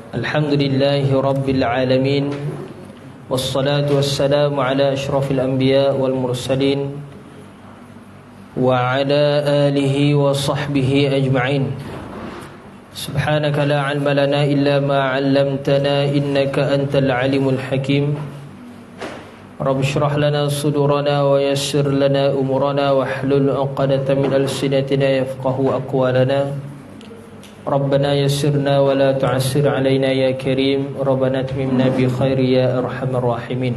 Alhamdulillahi Rabbil Alamin. Wassalatu wassalamu ala ashrafil anbiya wal mursalin wa ala alihi wa sahbihi ajma'in. Subhanaka la ilma lana illa ma 'allamtana innaka antal alimul hakim. Rabb shrah lana sudurana wa yassir lana umurana wahlul 'uqdatam min alsinatina yafqahu aqwalana. Rabbana yassirna wa la tu'assir alaina ya karim. Rabbana atmimna bi khairi ya arhamar rahimin.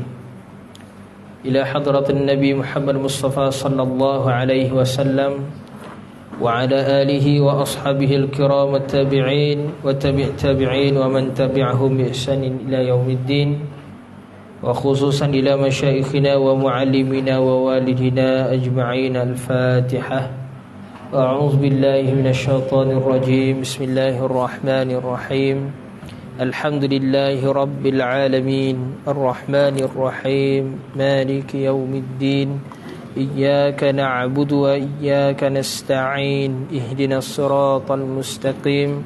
Ila hadratin Nabi Muhammad Mustafa sallallahu alaihi wasallam wa ala alihi wa ashabihi al-kiram at-tabi'in wa tabi'in wa man tabi'ahum bi ihsanin ila yaumiddin. Wa khususan ila masyayikhina wa muallimina wa walidina ajma'in. Al-Fatihah. A'udzu billahi minasyaitonir rajim. Bismillahirrahmanirrahim. Alhamdulillahi rabbil alamin. Arrahmanir rahim. Maliki yaumiddin. Iyyaka na'budu wa iyyaka nasta'in. Ihdinas siratal mustaqim.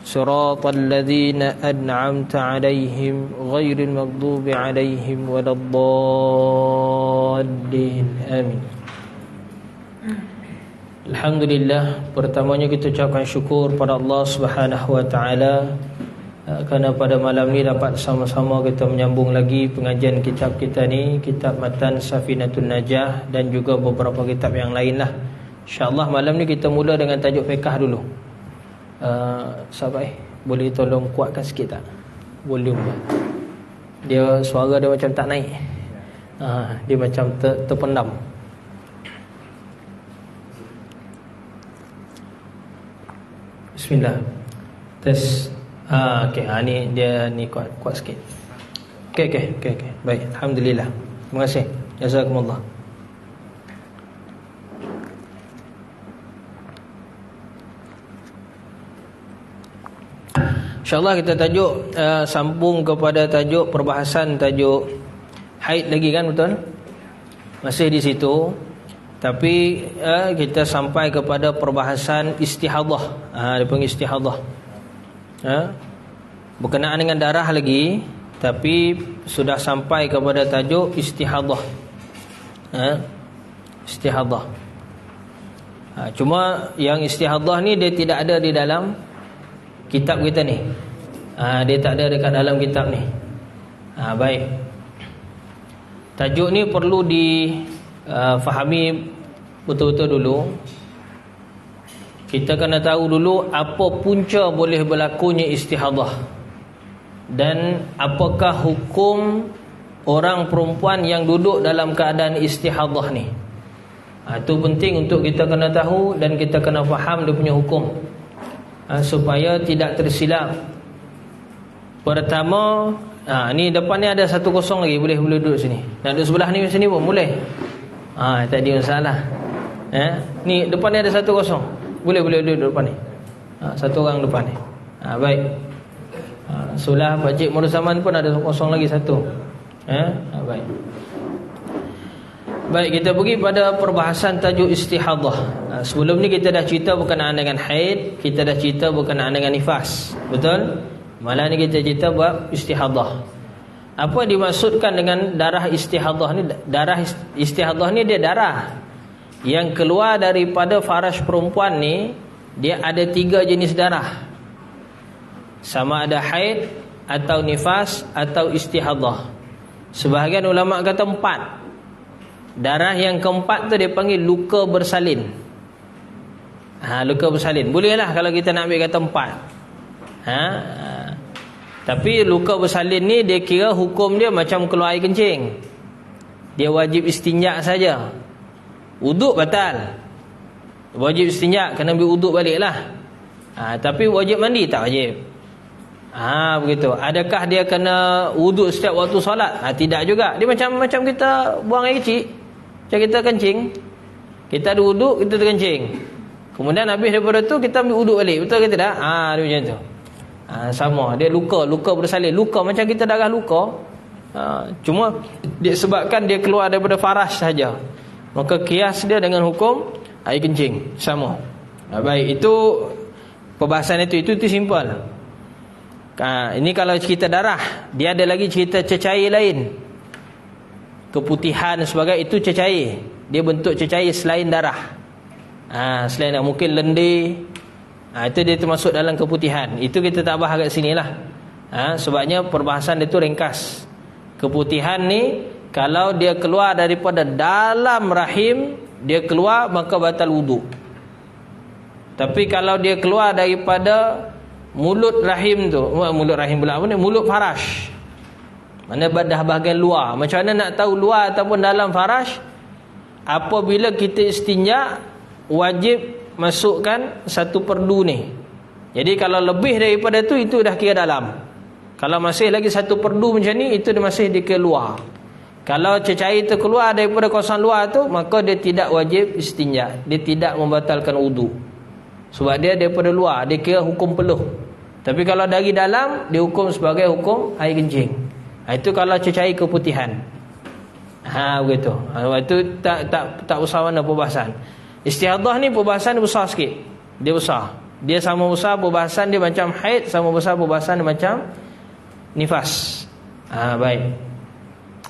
Siratal ladzina an'amta 'alaihim ghairil maghdubi 'alaihim waladdallin. Amin. Alhamdulillah, pertamanya kita ucapkan syukur pada Allah Subhanahu wa taala kerana pada malam ni dapat sama-sama kita menyambung lagi pengajian kitab kita ni, kitab Matan Safinatun Najah dan juga beberapa kitab yang lainlah. Insya-Allah malam ni kita mula dengan tajuk fiqh dulu. Sahabat boleh tolong kuatkan sikit tak volume dia? Suara dia macam tak naik. Dia macam terpendam. Bismillah. Tes. Okey, ni dia ni kuat sikit. Okey. Baik, alhamdulillah. Terima kasih. Jazakumullah. InsyaAllah kita tajuk sambung kepada tajuk perbahasan tajuk haid lagi kan, betul? Masih di situ. Tapi kita sampai kepada perbahasan istihadah. Dia panggil istihadah. Berkenaan dengan darah lagi, tapi sudah sampai kepada tajuk istihadah. Istihadah. Cuma yang istihadah ni dia tidak ada di dalam kitab kita ni. Dia tak ada dekat dalam kitab ni. Baik. Tajuk ni perlu fahami betul-betul dulu. Kita kena tahu dulu apa punca boleh berlakunya istihadah dan apakah hukum orang perempuan yang duduk dalam keadaan istihadah ni. Itu penting untuk kita kena tahu dan kita kena faham dia punya hukum, supaya tidak tersilap. Pertama, ni depan ni ada 1-0 lagi, boleh duduk sini. Nak duduk sebelah ni sini pun boleh. Tak ada masalah. Ni depan ni ada 1-0. Boleh duduk depan ni. Satu orang depan ni. Baik. Sebelah Pakcik Murus Zaman pun ada 0 lagi satu. Baik. Baik, kita pergi pada perbahasan tajuk istihadah. Sebelum ni kita dah cerita berkenaan dengan haid, kita dah cerita berkenaan dengan nifas. Betul? Malam ni kita cerita bab istihadah. Apa dimaksudkan dengan darah istihadah ni? Darah istihadah ni dia darah yang keluar daripada faraj perempuan ni. Dia ada 3 jenis darah. Sama ada haid atau nifas atau istihadah. Sebahagian ulama kata 4. Darah yang keempat tu dia panggil luka bersalin. Luka bersalin. Bolehlah kalau kita nak ambil kata 4. Tapi luka bersalin ni dia kira hukum dia macam keluar air kencing. Dia wajib istinja saja. Wuduk batal. Wajib istinja, kena ambil wuduk baliklah. Tapi wajib mandi tak wajib. Begitu. Adakah dia kena wuduk setiap waktu solat? Tidak juga. Dia macam kita buang air kecil. Macam kita kencing. Kita ada wuduk, kita terkencing. Kemudian habis daripada tu kita ambil wuduk balik. Betul ke tidak? Dia macam tu. Sama. Dia luka bersalin. Luka macam kita darah luka. Cuma disebabkan dia keluar daripada faraj saja, maka kias dia dengan hukum air kencing. Sama. Baik, itu perbahasan itu simple. Ini kalau cerita darah. Dia ada lagi cerita cecair lain, keputihan sebagai itu cecair. Dia bentuk cecair selain darah. Selain darah, mungkin lendir. Itu dia termasuk dalam keputihan. Itu kita tak bahas kat sini lah. Sebabnya perbahasan dia tu ringkas. Keputihan ni kalau dia keluar daripada dalam rahim, dia keluar maka batal wudu. Tapi kalau dia keluar daripada mulut rahim tu, mulut rahim pula apa ni? Mulut farash. Mana dah bahagian luar. Macam mana nak tahu luar ataupun dalam farash? Apabila kita istinja, wajib masukkan 1/2 ni. Jadi kalau lebih daripada tu, itu dah kira dalam. Kalau masih lagi 1/2 macam ni, itu dia masih dikira luar. Kalau cecair itu keluar daripada kawasan luar tu, maka dia tidak wajib istinja. Dia tidak membatalkan wudu. Sebab dia daripada luar, dia kira hukum peluh. Tapi kalau dari dalam, dia hukum sebagai hukum air kencing. Itu kalau cecair keputihan. Begitu. Itu tak usah mana perbahasan. Istihadah ni perbahasan dia besar sikit. Dia besar. Dia sama besar perbahasan dia macam haid, sama besar perbahasan dia macam nifas. Baik.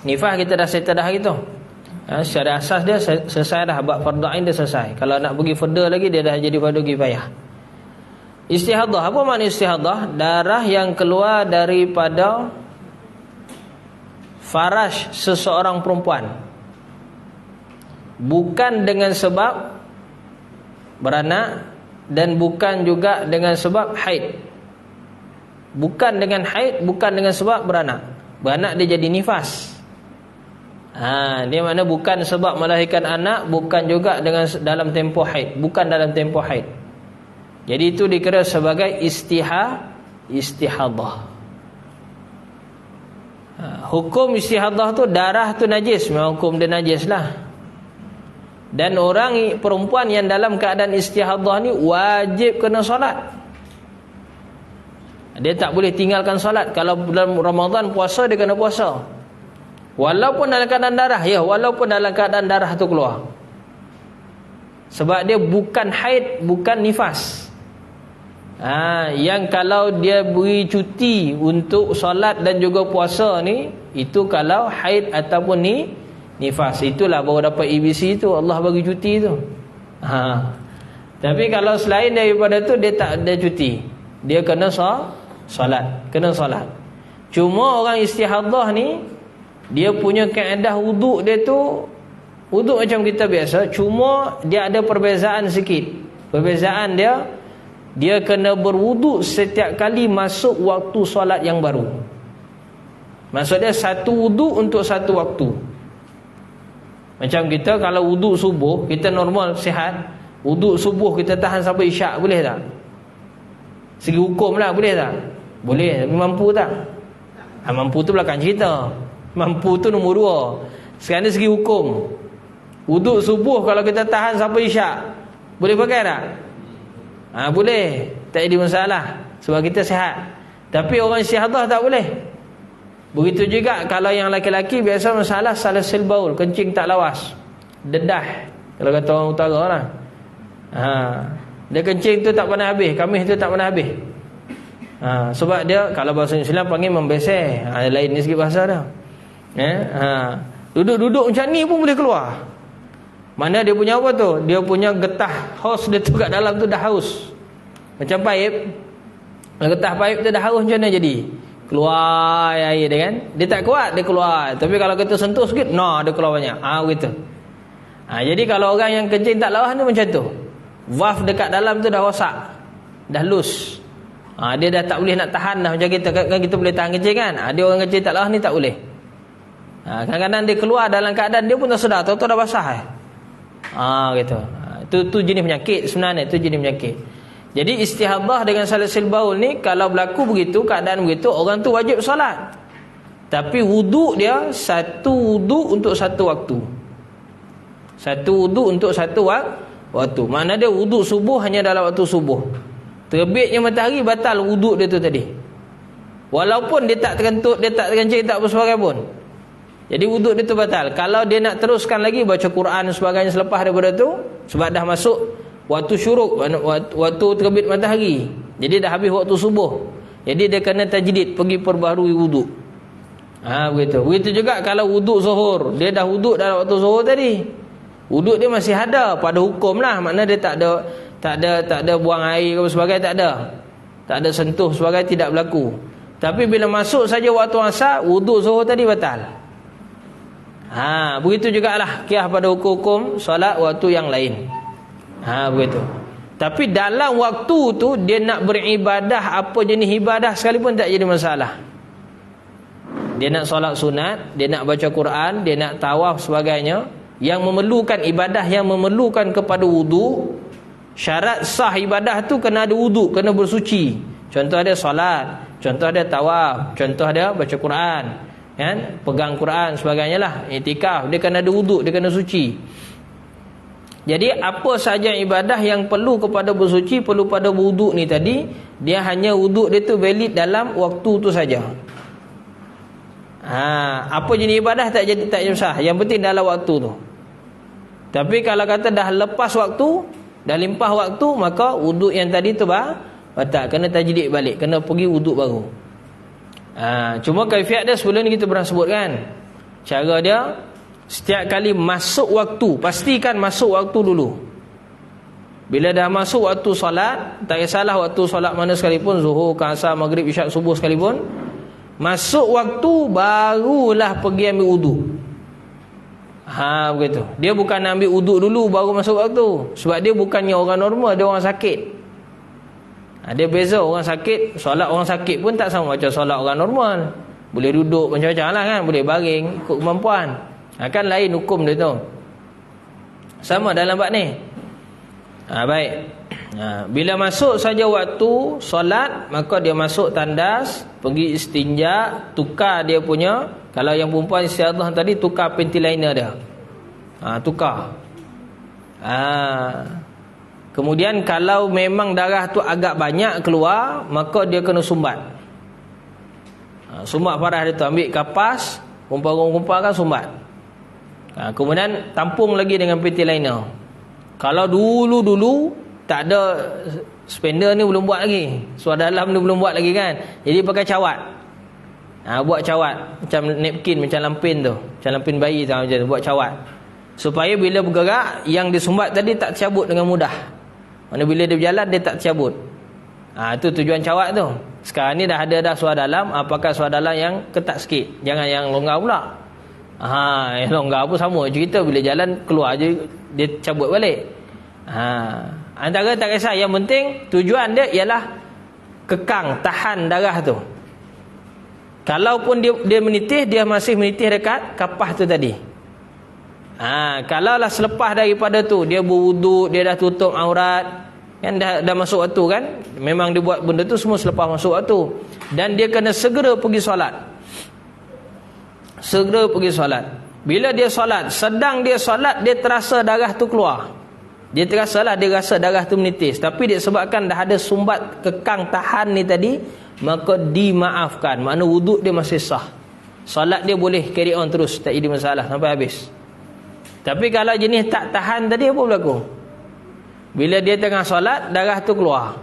Nifas kita dah settle dah hari tu. Secara asas dia selesai dah. Bab fardu ain dia selesai. Kalau nak pergi further lagi, dia dah jadi fardu kifayah. Istihadah, apa makna istihadah? Darah yang keluar daripada farash seseorang perempuan, bukan dengan sebab beranak dan bukan juga dengan sebab haid. Bukan dengan haid, bukan dengan sebab beranak. Beranak dia jadi nifas. Dia makna bukan sebab melahirkan anak, bukan juga dengan dalam tempoh haid, bukan dalam tempoh haid. Jadi itu dikira sebagai istihadah. Hukum istihadah tu, darah tu najis, memang hukum dia najis lah. Dan orang perempuan yang dalam keadaan istihadah ni wajib kena solat. Dia tak boleh tinggalkan solat. Kalau dalam Ramadan puasa, dia kena puasa. Walaupun dalam keadaan darah, walaupun dalam keadaan darah tu keluar. Sebab dia bukan haid, bukan nifas. Yang kalau dia beri cuti untuk solat dan juga puasa ni, itu kalau haid ataupun nifas. Itulah baru dapat EBC tu, Allah bagi cuti tu. Tapi kalau selain daripada tu, dia tak ada cuti. Dia kena solat. Kena solat. Cuma orang istihadah ni, dia punya kaedah wuduk dia tu, wuduk macam kita biasa. Cuma dia ada perbezaan sikit. Perbezaan dia kena berwuduk setiap kali masuk waktu solat yang baru. Maksudnya satu wuduk untuk satu waktu. Macam kita kalau wuduk subuh, kita normal sihat. Wuduk subuh kita tahan sampai isyak, boleh tak? Segi hukum lah, boleh tak? Boleh. Tapi mampu tak? Mampu tu belakang cerita. Mampu tu nombor 2. Sekarang ni segi hukum. Wuduk subuh kalau kita tahan sampai isyak, boleh pakai tak? Boleh. Tak ada masalah. Sebab kita sihat. Tapi orang istihadah tak boleh. Begitu juga kalau yang laki-laki, biasa masalah salasil baul, kencing tak lawas, dedah, kalau kata orang utara lah. Dia kencing tu tak pernah habis, kamis tu tak pernah habis. Sebab dia, kalau bahasa Islam panggil membesar. Lain ni sikit bahasa dah. Duduk-duduk macam ni pun boleh keluar. Mana dia punya apa tu? Dia punya getah hos dia tu kat dalam tu dah haus. Macam paip. Kalau getah paip tu dah haus, macam mana jadi? Keluar air dia kan. Dia tak kuat, dia keluar. Tapi kalau kita sentuh sikit, dia keluar banyak. Begitu. Jadi kalau orang yang kencing tak lawas ni macam tu. Valve dekat dalam tu dah rosak, dah loose. Dia dah tak boleh nak tahan dah. Macam kita kan, kita boleh tahan kencing kan. Dia orang kencing tak lawas ni tak boleh. Kadang-kadang dia keluar dalam keadaan dia pun tak sedar, tahu-tahu dah basah. Gitu. Itu jenis penyakit sebenarnya. Itu jenis penyakit. Jadi istihadah dengan salasil baul ni, kalau berlaku begitu, keadaan begitu, orang tu wajib solat. Tapi wuduk dia, satu wuduk untuk satu waktu. Satu wuduk untuk satu waktu. Makna dia wuduk subuh hanya dalam waktu subuh. Terbitnya matahari, batal wuduk dia tu tadi. Walaupun dia tak terkentut, dia tak terkencing, tak apa sebagainya pun. Jadi wuduk dia tu batal. Kalau dia nak teruskan lagi baca Quran dan sebagainya selepas daripada tu, sebab dah masuk waktu syuruk, waktu terbit matahari, jadi dah habis waktu subuh. Jadi dia kena tajdid, pergi perbaharui wuduk. Begitu. Begitu juga kalau wuduk zuhur, dia dah wuduk dalam waktu zuhur tadi, wuduk dia masih ada pada hukum lah, makna dia tak ada buang air ke sebagainya, tak ada sentuh sebagainya, tidak berlaku. Tapi bila masuk saja waktu asar, wuduk zuhur tadi batal. Begitu jugalah qiyas pada hukum-hukum solat waktu yang lain. Begitu. Tapi dalam waktu tu dia nak beribadah, apa jenis ibadah sekalipun tak jadi masalah. Dia nak solat sunat, dia nak baca Quran, dia nak tawaf sebagainya, yang memerlukan ibadah, yang memerlukan kepada wudu. Syarat sah ibadah tu kena ada wudu, kena bersuci. Contoh dia solat, contoh dia tawaf, contoh dia baca Quran, kan, pegang Quran sebagainya lah. Iktikaf dia kena ada wudu, dia kena suci. Jadi apa saja ibadah yang perlu kepada bersuci, perlu pada wudu ni tadi, dia hanya wudu dia tu valid dalam waktu tu saja. Apa jenis ibadah tak jadi sah, yang penting dalam waktu tu. Tapi kalau kata dah lepas waktu, dah limpah waktu, maka wudu yang tadi tu batal, kena tajdid balik, kena pergi wudu baru. Cuma kaifiat dia sebelum ni kita pernah sebut kan. Cara dia, setiap kali masuk waktu, pastikan masuk waktu dulu. Bila dah masuk waktu solat, tak kisahlah waktu solat mana sekalipun, zuhur, asar, maghrib, isyak, subuh sekalipun, masuk waktu barulah pergi ambil wudu. Begitu. Dia bukan ambil wudu dulu baru masuk waktu. Sebab dia bukannya orang normal, dia orang sakit. Dia beza, orang sakit, solat orang sakit pun tak sama macam solat orang normal. Boleh duduk macam-macam lah kan, boleh baring ikut kemampuan. Kan lain hukum dia tu. Sama dalam bab ni. Baik. Bila masuk saja waktu solat, maka dia masuk tandas, pergi istinja, tukar dia punya, kalau yang perempuan istiadah tadi, tukar panty liner dia. Tukar. Kemudian kalau memang darah tu agak banyak keluar, maka dia kena sumbat. Sumbat parah dia tu, ambil kapas, kumpal-kumpal kan sumbat. Kemudian tampung lagi dengan panty liner. Kalau dulu tak ada spender ni, belum buat lagi, suara dalam ni belum buat lagi kan, jadi pakai cawat. Buat cawat macam napkin, macam lampin tu, macam lampin bayi tu, macam tu, buat cawat supaya bila bergerak yang disumbat tadi tak tercabut dengan mudah. Mana bila dia berjalan dia tak tercabut. Itu tujuan cawat tu. Sekarang ni dah ada suara dalam, pakai suara dalam yang ketat sikit, jangan yang longgar pula. Yang longgar pun sama cerita, bila jalan keluar je dia cabut balik. Antara tak kisah, yang penting tujuan dia ialah kekang, tahan darah tu. Kalaupun dia menitih, dia masih menitih dekat kapas tu tadi. Kalaulah selepas daripada tu dia berwuduk, dia dah tutup aurat, kan dah masuk waktu kan, memang dia buat benda tu semua selepas masuk waktu, dan dia kena segera pergi solat. Segera pergi solat. Bila dia solat, sedang dia solat, dia terasa darah tu keluar. Dia rasa darah tu menitis, tapi disebabkan dah ada sumbat kekang tahan ni tadi, maka dimaafkan. Makna wuduk dia masih sah, solat dia boleh carry on terus, tak jadi masalah sampai habis. Tapi kalau jenis tak tahan tadi, apa berlaku? Bila dia tengah solat, darah tu keluar,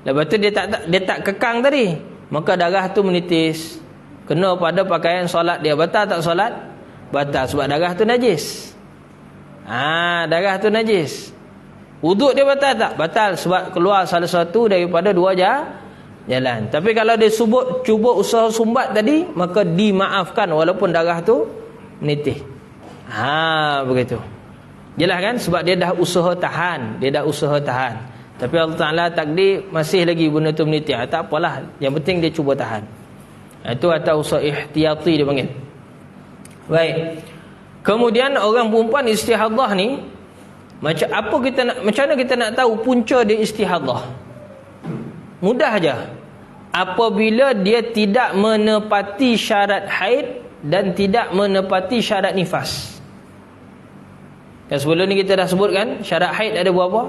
lepas tu dia tak kekang tadi, maka darah tu menitis, kena pada pakaian solat dia. Batal tak solat? Batal, sebab darah tu najis. Darah tu najis. Wuduk dia batal tak? Batal, sebab keluar salah satu daripada dua jalan. Tapi kalau dia cuba usaha sumbat tadi, maka dimaafkan walaupun darah tu menitih. Begitu. Jelas kan? Sebab dia dah usaha tahan. Tapi Allah Ta'ala takdir masih lagi benda tu menitih. Tak apalah, yang penting dia cuba tahan. Itu atau usaha ihtiyati dia panggil. Baik. Kemudian orang perempuan istihadah ni, macam mana kita nak tahu punca dia istihadah? Mudah aja. Apabila dia tidak menepati syarat haid dan tidak menepati syarat nifas. Yang sebelum ni kita dah sebut kan, syarat haid ada berapa?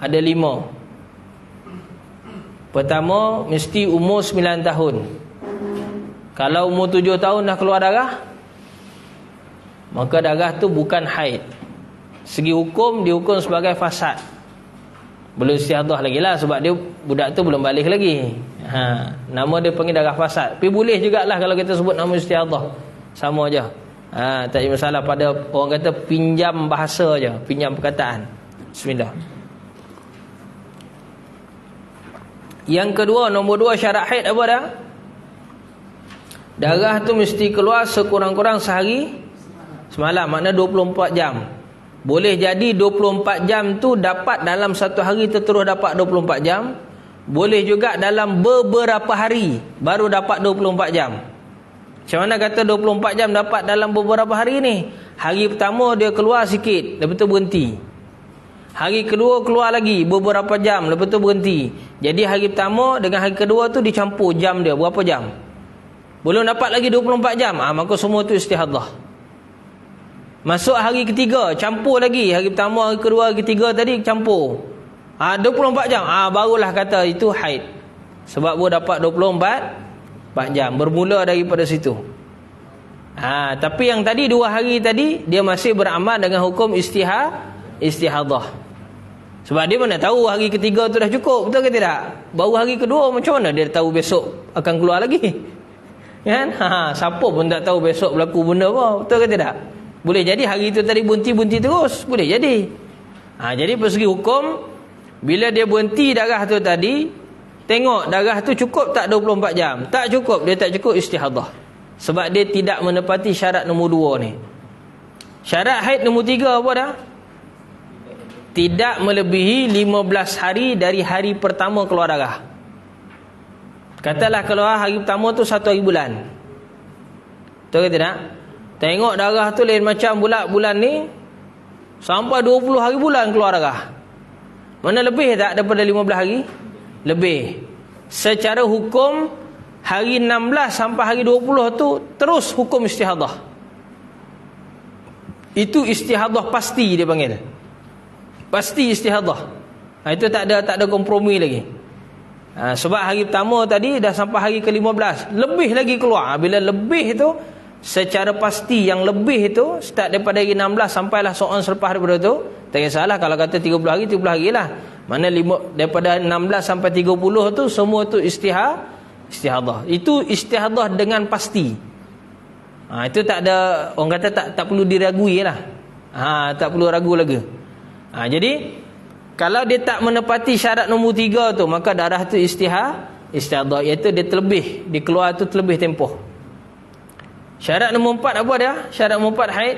Ada 5. Pertama, mesti umur 9 tahun. Kalau umur 7 tahun dah keluar darah, maka darah tu bukan haid. Segi hukum dihukum sebagai fasad. Belum istihadah lagi lah, sebab dia budak tu belum balik lagi. Nama dia panggil darah fasad. Tapi boleh jugalah kalau kita sebut nama istihadah, sama aja. Tak ada masalah. Pada orang kata pinjam bahasa aja, pinjam perkataan. Bismillah. Yang kedua, nombor 2 syarat haid apa dah? Darah tu mesti keluar sekurang-kurang sehari semalam, makna 24 jam. Boleh jadi 24 jam tu dapat dalam satu hari terus dapat 24 jam. Boleh juga dalam beberapa hari baru dapat 24 jam. Macam mana kata 24 jam dapat dalam beberapa hari ni? Hari pertama dia keluar sikit, lepas tu berhenti. Hari kedua keluar lagi beberapa jam, lepas tu berhenti. Jadi hari pertama dengan hari kedua tu dicampur jam dia, berapa jam? Belum dapat lagi 24 jam. Maka semua tu istihadah. Masuk hari ketiga, campur lagi. Hari pertama, hari kedua, hari ketiga tadi campur. 24 jam. Barulah kata itu haid. Sebab baru dapat 24 jam. Bermula daripada situ. Tapi yang tadi 2 hari tadi, dia masih beramal dengan hukum istihadah. Sebab dia mana tahu hari ketiga tu dah cukup, betul ke tidak? Baru hari kedua macam mana dia tahu besok akan keluar lagi? Kan? Siapa pun tak tahu besok berlaku benda apa, betul ke tidak? Boleh jadi hari itu tadi berhenti terus, boleh jadi. Jadi persegi hukum, bila dia berhenti darah tu tadi, tengok darah tu cukup tak 24 jam. Tak cukup, dia tak cukup istihadah. Sebab dia tidak menepati syarat nombor 2 ni. Syarat haid nombor 3 apa dah? Tidak melebihi 15 hari dari hari pertama keluar darah. Katalah keluar hari pertama tu 1 hari bulan. Betul ke tidak? Tengok darah tu lain macam bulan ni sampai 20 hari bulan keluar darah. Mana lebih tak daripada 15 hari? Lebih. Secara hukum hari 16 sampai hari 20 tu terus hukum istihadah. Itu istihadah pasti dia panggil. Pasti istihadah. Itu tak ada kompromi lagi. Sebab hari pertama tadi dah sampai hari ke-15, lebih lagi keluar. Bila lebih tu secara pasti yang lebih itu start daripada hari 16 sampailah soal selepas daripada tu, tak kisahlah kalau kata 30 hari lah. Mana daripada 16 sampai 30 tu semua tu istihadah. Itu istihadah dengan pasti. Itu tak ada, orang kata tak perlu diragui lah. Tak perlu ragu lagi. Jadi kalau dia tak menepati syarat nombor 3 tu, maka darah tu istihadah, iaitu dia terlebih, dia keluar tu terlebih tempoh. Syarat nombor 4 apa dia? Syarat nombor 4 haid.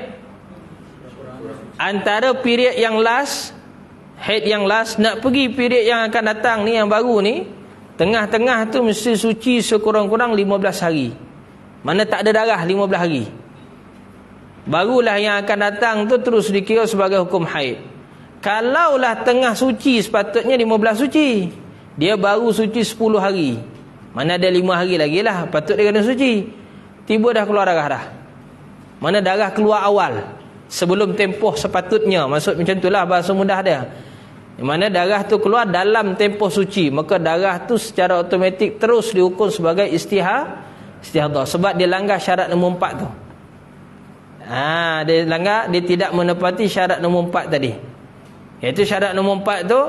Antara period yang last, haid yang last, nak pergi period yang akan datang ni, yang baru ni, tengah-tengah tu mesti suci sekurang-kurang 15 hari. Mana tak ada darah 15 hari. Barulah yang akan datang tu terus dikira sebagai hukum haid. Kalaulah tengah suci, sepatutnya 15 suci, dia baru suci 10 hari. Mana ada 5 hari lagi lah, patut dia kena suci. Tiba dah keluar darah dah. Mana darah keluar awal, sebelum tempoh sepatutnya. Maksud macam itulah bahasa mudah dia. Mana darah tu keluar dalam tempoh suci, maka darah tu secara automatik terus dihukum sebagai istihadah. Sebab dia langgar syarat nombor 4 tu. Dia langgar, dia tidak menepati syarat nombor 4 tadi. Iaitu syarat nombor 4 tu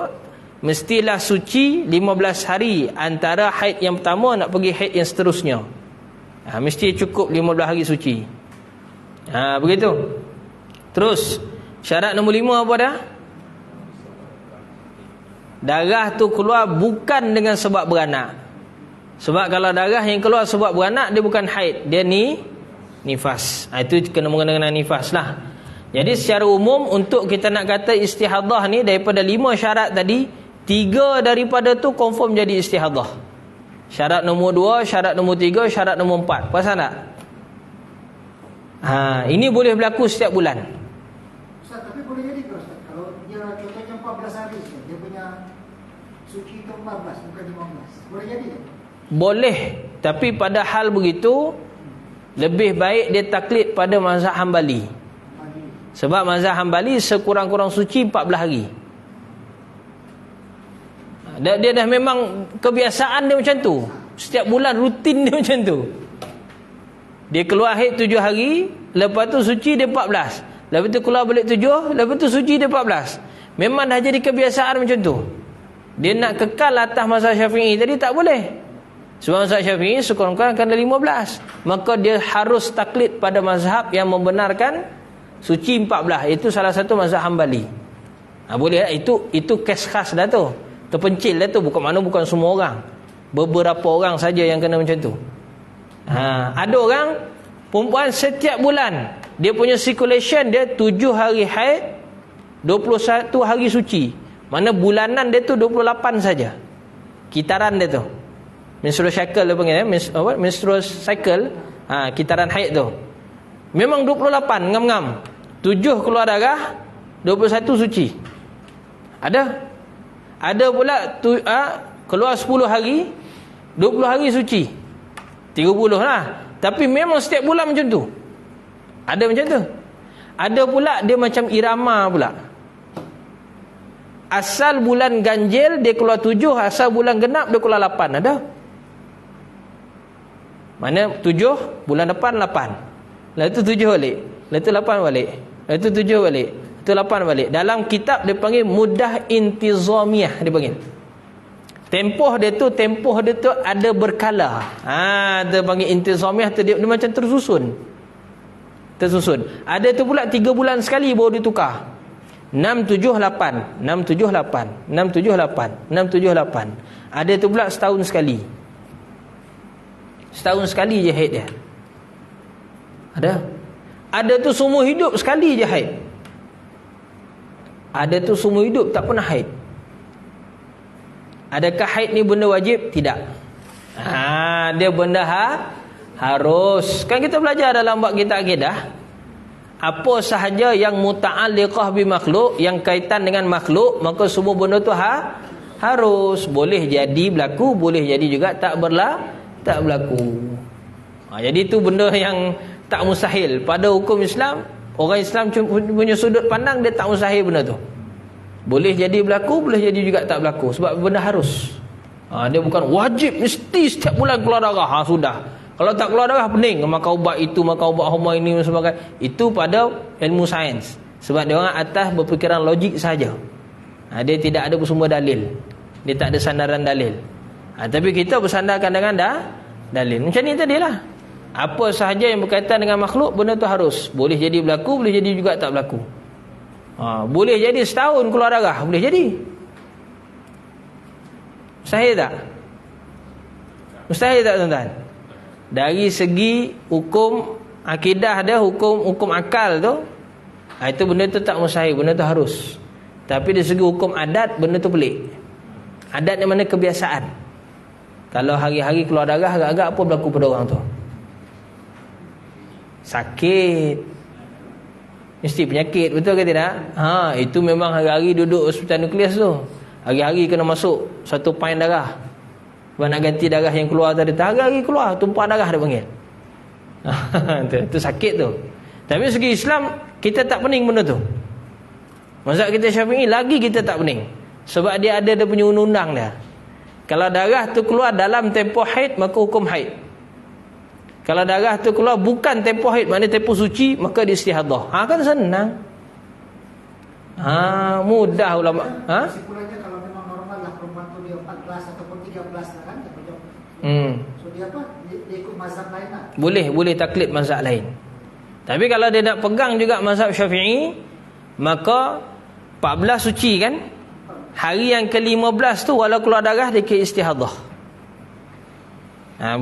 mestilah suci 15 hari antara haid yang pertama nak pergi haid yang seterusnya. Mesti cukup 15 hari suci. Begitu. Terus syarat nombor 5 apa dah? Darah tu keluar bukan dengan sebab beranak. Sebab kalau darah yang keluar sebab beranak, dia bukan haid, dia nifas. Itu kena mengenai nifas lah. Jadi secara umum untuk kita nak kata istihadah ni, daripada 5 syarat tadi, 3 daripada tu confirm jadi istihadah. Syarat nombor 2, syarat nombor 3, syarat nombor 4. Perasan tak? Ini boleh berlaku setiap bulan. Ustaz, tapi boleh jadi ke Ustaz? Kalau dia contohnya 14 hari, dia punya suci itu 14, bukan 15. Boleh jadi ke? Boleh. Tapi pada hal begitu, lebih baik dia taklid pada mazhab Hambali. Sebab mazhab Hambali sekurang-kurang suci 14 hari. Dia dah memang kebiasaan dia macam tu. Setiap bulan rutin dia macam tu. Dia keluar haid 7 hari, lepas tu suci dia 14. Lepas tu keluar balik 7, lepas tu suci dia 14. Memang dah jadi kebiasaan macam tu. Dia nak kekal atas mazhab Syafi'i tadi tak boleh. Sebab mazhab Syafi'i sekurang-kurangnya akan ada 15. Maka dia harus taklid pada mazhab yang membenarkan suci 14. Itu salah satu mazhab Hambali. Boleh lah. Itu kes khas dah tu. Terpencil dah tu. Bukan semua orang. Beberapa orang saja yang kena macam tu. Ada orang perempuan setiap bulan dia punya circulation dia 7 hari haid, 21 hari suci. Mana bulanan dia tu 28 saja. Kitaran dia tu. Menstrual cycle dia panggil, menstrual cycle, kitaran haid tu. Memang 28 ngam-ngam. 7 keluar darah, 21 suci. Ada pula keluar 10 hari, 20 hari suci. 30 lah. Tapi memang setiap bulan macam tu. Ada macam tu. Ada pula dia macam irama pula. Asal bulan ganjil dia keluar 7, asal bulan genap dia keluar 8. Ada. Mana 7, bulan depan 8. Lepas tu 7 balik. Lepas tu 8 balik. Lepas tu 7 balik. Lepas tu 8 balik. Dalam kitab dia panggil mudah intizamiyah dia panggil. Tempoh dia tu ada berkala. Dia panggil intizamiyah tu dia macam tersusun. Ada tu pula 3 bulan sekali baru ditukar. 6, 7, 8. 6, 7, 8. 6, 7, 8. 6, 7, 8. Ada tu pula setahun sekali. Setahun sekali je haid dia. Ada tu semua hidup sekali je haid. Ada tu semua hidup tak pernah haid. Adakah haid ni benda wajib? Tidak. Dia benda harus. Kan kita belajar dalam bab kita akidah, apa sahaja yang muta'alliqah bi makhluk, yang kaitan dengan makhluk, maka semua benda tu harus. Boleh jadi berlaku, boleh jadi juga tak berlaku. Jadi tu benda yang tak mustahil. Pada hukum Islam, orang Islam punya sudut pandang dia tak mustahil benda tu. Boleh jadi berlaku, boleh jadi juga tak berlaku. Sebab benda harus. Dia bukan wajib mesti setiap bulan keluar darah. Sudah. Kalau tak keluar darah pening, maka ubat itu, maka ubat hormon ini dan sebagainya. Itu pada ilmu sains. Sebab dia orang atas berfikiran logik saja. Dia tidak ada bersumber dalil. Dia tak ada sandaran dalil. Tapi kita bersandarkan dengan dalil. Macam ni tadilah. Apa sahaja yang berkaitan dengan makhluk, benda tu harus. Boleh jadi berlaku, boleh jadi juga tak berlaku. Boleh jadi setahun keluar darah, boleh jadi. Mustahil tak? Mustahil tak tuan-tuan? Dari segi hukum akidah dia, hukum akal tu, itu benda tu tak mustahil, benda tu harus. Tapi dari segi hukum adat, benda tu pelik. Adat yang mana kebiasaan. Kalau hari-hari keluar darah, agak-agak apa berlaku pada orang tu? Sakit. Mesti penyakit, betul ke tidak? Itu memang hari-hari duduk hospital nukleus tu. Hari-hari kena masuk 1 pint darah. Sebab nak ganti darah yang keluar tadi. Hari-hari keluar, tumpah darah dia panggil. Itu sakit tu. Tapi segi Islam, kita tak pening benda tu. Mazhab kita Syafi'i lagi kita tak pening. Sebab dia ada punya undang-undang dia. Kalau darah tu keluar dalam tempoh haid, maka hukum haid. Kalau darah tu keluar bukan tempoh haid, maknanya tempoh suci, maka dia istihadah. Kan senang. Mudah ulama. Kesimpulannya kalau memang normal lah perempuan tu dia 14 ataupun 13 lah kan. So dia apa? Dia ikut mazhab lain lah. Boleh taklid mazhab lain. Tapi kalau dia nak pegang juga mazhab Syafi'i, maka 14 suci kan. Hari yang ke-15 tu walau keluar darah dia ke istihadah.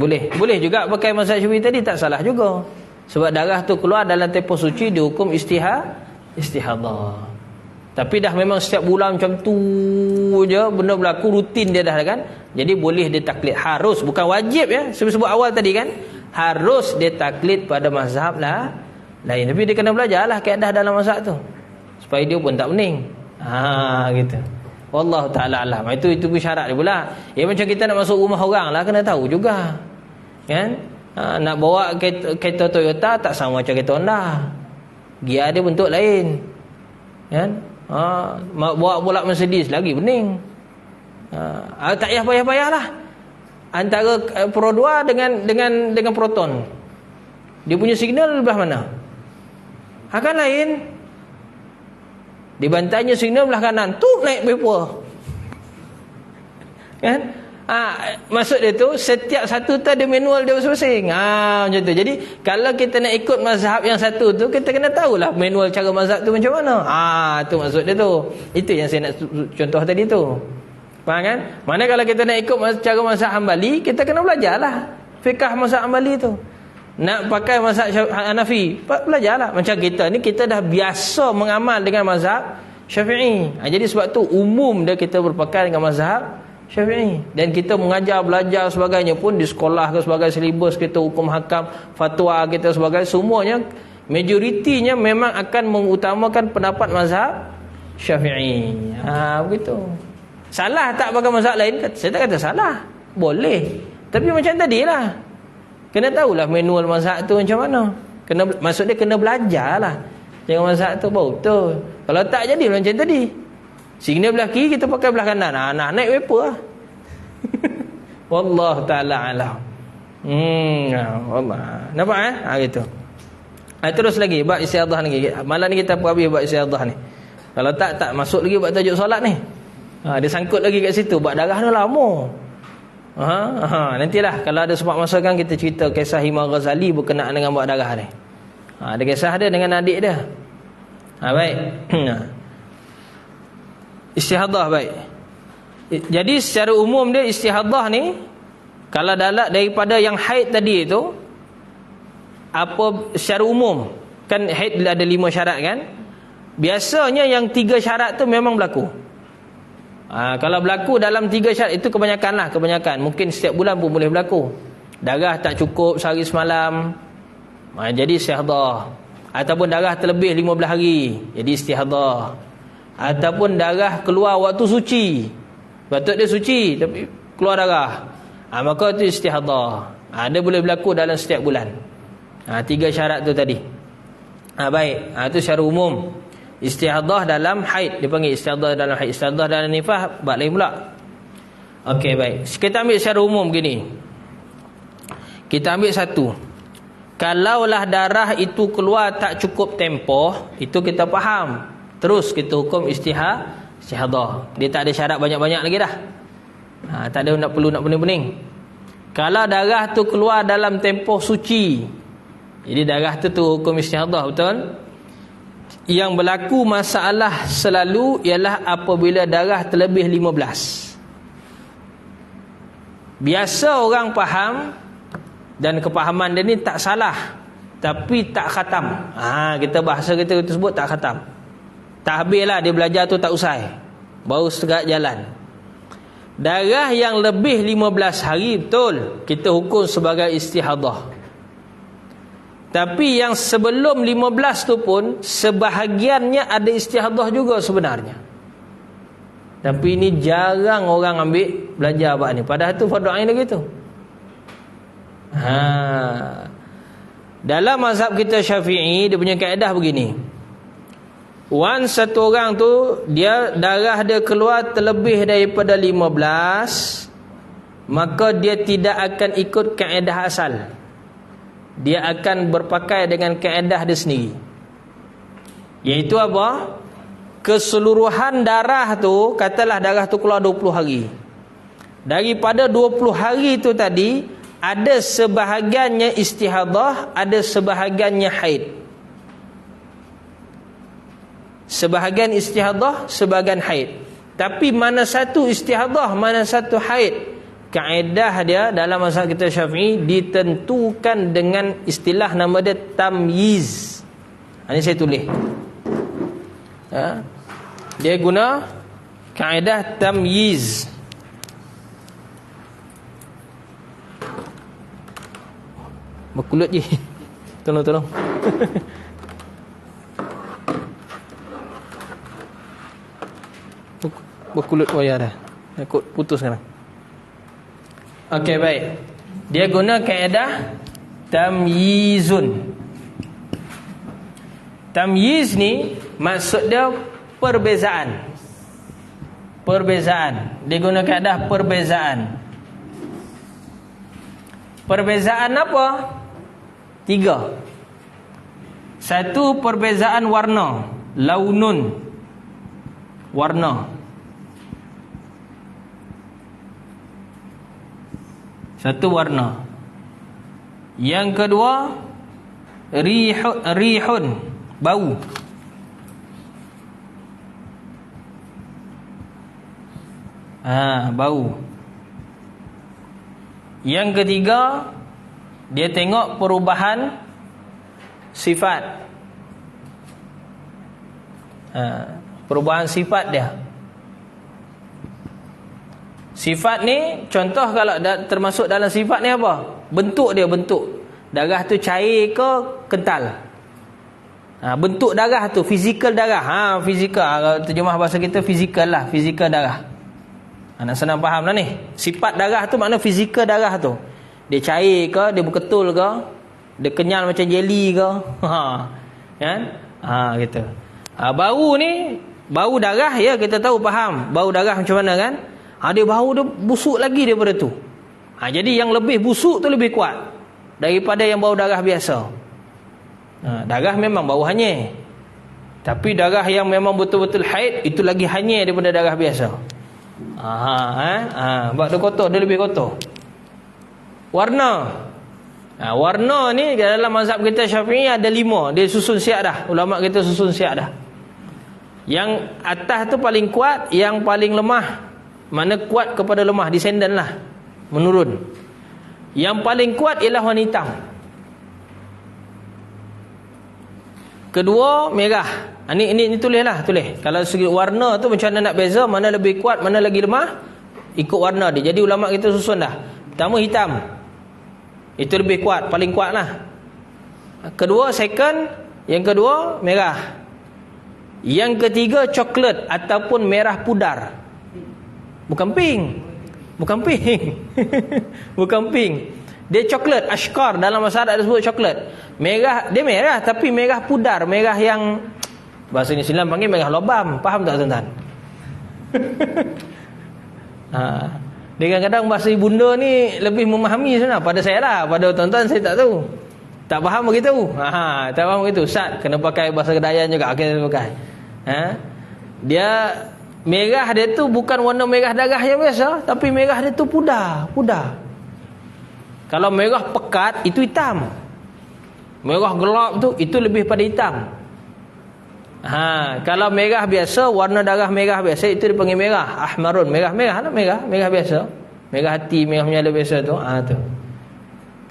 Boleh juga pakai mazhab Syafi'i tadi, tak salah juga. Sebab darah tu keluar dalam tempoh suci dihukum istihadah. Tapi dah memang setiap bulan macam tu je benda berlaku, rutin dia dah kan. Jadi boleh dia taklid, harus, bukan wajib ya. Sebut awal tadi kan, harus dia taklid pada mazhab lain. Tapi dia kena belajarlah kaedah dalam mazhab tu supaya dia pun tak pening. Gitu. Wallahu ta'ala alam. Itu pun syarat dia pula. Macam kita nak masuk rumah orang lah, kena tahu juga kan. Nak bawa kereta Toyota tak sama macam kereta Honda. Gear dia bentuk lain kan. Bawa pula Mercedes lagi pening. Tak payah lah. Antara Pro 2 dengan Proton, dia punya signal belah mana? Kan lain. Dibantainya signal belah kanan, tu naik vapor. Kan? Maksud dia tu setiap satu tu ada manual dia masing-masing. Macam tu. Jadi kalau kita nak ikut mazhab yang satu tu, kita kena tahulah manual cara mazhab tu macam mana. Tu maksud dia tu. Itu yang saya nak contoh tadi tu. Faham kan? Mana kalau kita nak ikut cara mazhab Hambali, kita kena belajarlah fiqh mazhab Hambali tu. Nak pakai mazhab Hanafi, belajarlah. Macam kita ni, kita dah biasa mengamal dengan mazhab Syafi'i. Jadi sebab tu umum dia kita berpakai dengan mazhab Syafi'i. Dan kita mengajar, belajar sebagainya pun di sekolah ke sebagai silibus kita, hukum hakam, fatwa kita sebagai, semuanya majoritinya memang akan mengutamakan pendapat mazhab Syafi'i. Begitu. Salah tak pakai mazhab lain? Saya tak kata salah, boleh. Tapi macam tadilah, kena tahulah manual mazhab tu macam mana. Maksud dia kena belajarlah jangan mazhab tu baru betul. Kalau tak jadi macam tadi, sini belah kiri kita pakai belah kanan. Nak naik paper lah. Wallahu ta'ala alam. Allah. Nampak gitu. Terus lagi bab istiadah ni. Malam ni kita habis bab istiadah ni. Kalau tak masuk lagi bab tajuk solat ni. Dia sangkut lagi kat situ. Bab darah ni lama. Nantilah kalau ada sempat masa kan kita cerita kisah Imam Ghazali berkenaan dengan bab darah ni. Ada kisah dia dengan adik dia. Baik. Istihadah baik. Jadi secara umum dia istihadah ni, kalau daripada yang haid tadi itu, secara umum kan haid ada 5 syarat kan. Biasanya yang 3 syarat tu memang berlaku. Kalau berlaku dalam 3 syarat itu kebanyakan. Mungkin setiap bulan pun boleh berlaku. Darah tak cukup sehari semalam, jadi istihadah. Ataupun darah terlebih 15 hari, jadi istihadah. Ataupun darah keluar waktu suci, patut dia suci tapi keluar darah, maka itu istihadah. Dia boleh berlaku dalam setiap bulan. 3 syarat tu tadi. Baik. Itu secara umum. Istihadah dalam haid dipanggil istihadah dalam haid. Istihadah dalam nifas bab lain pula. Okey, baik. Kita ambil secara umum gini. Kita ambil satu. Kalaulah darah itu keluar tak cukup tempoh, itu kita faham. Terus kita hukum istihadah. Dia tak ada syarat banyak-banyak lagi dah. Tak ada nak pening-pening. Kalau darah tu keluar dalam tempoh suci, jadi darah tu hukum istihadah, betul? Yang berlaku masalah selalu ialah apabila darah terlebih 15. Biasa orang faham, dan kepahaman dia ni tak salah, tapi tak khatam. Kita bahasa kita sebut tak khatam. Tak habis lah dia belajar tu, tak usai, baru setengah jalan. Darah yang lebih 15 hari betul kita hukum sebagai istihadah. Tapi yang sebelum 15 tu pun sebahagiannya ada istihadah juga sebenarnya. Tapi ini jarang orang ambil belajar bab ni. Padahal tu fardu ain lagi tu. Dalam mazhab kita Syafi'i, dia punya kaedah begini. Once satu orang tu darah dia keluar terlebih daripada 15, maka dia tidak akan ikut kaedah asal. Dia akan berpakai dengan kaedah dia sendiri. Iaitu apa? Keseluruhan darah tu, katalah darah tu keluar 20 hari. Daripada 20 hari tu tadi, ada sebahagiannya istihadah, ada sebahagiannya haid. Sebahagian istihadah, sebahagian haid. Tapi mana satu istihadah, mana satu haid, kaedah dia dalam mazhab kita Syafi'i ditentukan dengan istilah nama dia tamyiz. Ini saya tulis. Dia guna kaedah tamyiz. Berkulut je. Tolong. Berkulut wayar dah. Aku putus sekarang. Okey, baik. Dia guna kaedah tamyizun. Tamyiz ni maksud dia perbezaan. Dia guna kaedah perbezaan. Perbezaan apa? 3. Satu, perbezaan warna, launun, warna. Satu warna. Yang kedua rihun, bau. Bau. Yang ketiga, dia tengok perubahan sifat. Perubahan sifat dia. Sifat ni, contoh kalau termasuk dalam sifat ni apa? Bentuk dia, bentuk. Darah tu cair ke kental? Bentuk darah tu, fizikal darah. Fizikal. Terjemah bahasa kita fizikal lah, fizikal darah. Nak senang faham lah ni. Sifat darah tu makna fizikal darah tu. Dia cair ke, dia berketul ke, dia kenyal macam jeli ke. Kan? Gitu. Bau ni, bau darah ya, kita tahu faham. Bau darah macam mana kan? Dia bau dia busuk lagi daripada tu. Jadi yang lebih busuk tu lebih kuat daripada yang bau darah biasa. Darah memang bau hanyir. Tapi darah yang memang betul-betul haid, itu lagi hanyir daripada darah biasa. Sebab dia kotor, dia lebih kotor. Warna. Warna ni dalam mazhab kita Syafi'i ada 5. Dia susun siap dah. Ulama kita susun siap dah. Yang atas tu paling kuat, yang paling lemah. Mana kuat kepada lemah, descendant lah, menurun. Yang paling kuat ialah warna hitam. Kedua merah. Ini tulislah, tulis. Kalau segi warna tu macam mana nak beza, mana lebih kuat, mana lagi lemah, ikut warna dia. Jadi ulama kita susun dah. Pertama hitam. Itu lebih kuat, paling kuat lah. Kedua second, yang kedua merah. Yang ketiga coklat ataupun merah pudar. Bukan pink. Bukan pink. Bukan pink. Dia coklat, ashkar, dalam bahasa Arab disebut coklat. Merah, dia merah tapi merah pudar, merah yang bahasa Islam panggil merah lobam. Faham tak tuan-tuan? Dia kadang-kadang bahasa ibunda ni lebih memahami sebenarnya pada saya lah. Pada tuan-tuan saya tak tahu. Tak faham begitu. Tak faham begitu. Ustaz kena pakai bahasa Kedayan juga. Kena pakai. Dia merah dia tu bukan warna merah darah yang biasa, tapi merah dia tu pudar. Kalau merah pekat itu hitam. Merah gelap tu itu lebih pada hitam. Kalau merah biasa, warna darah merah biasa itu dipanggil merah ahmarun. Merah lah, merah biasa. Merah hati, merah menyala biasa tu. Tu.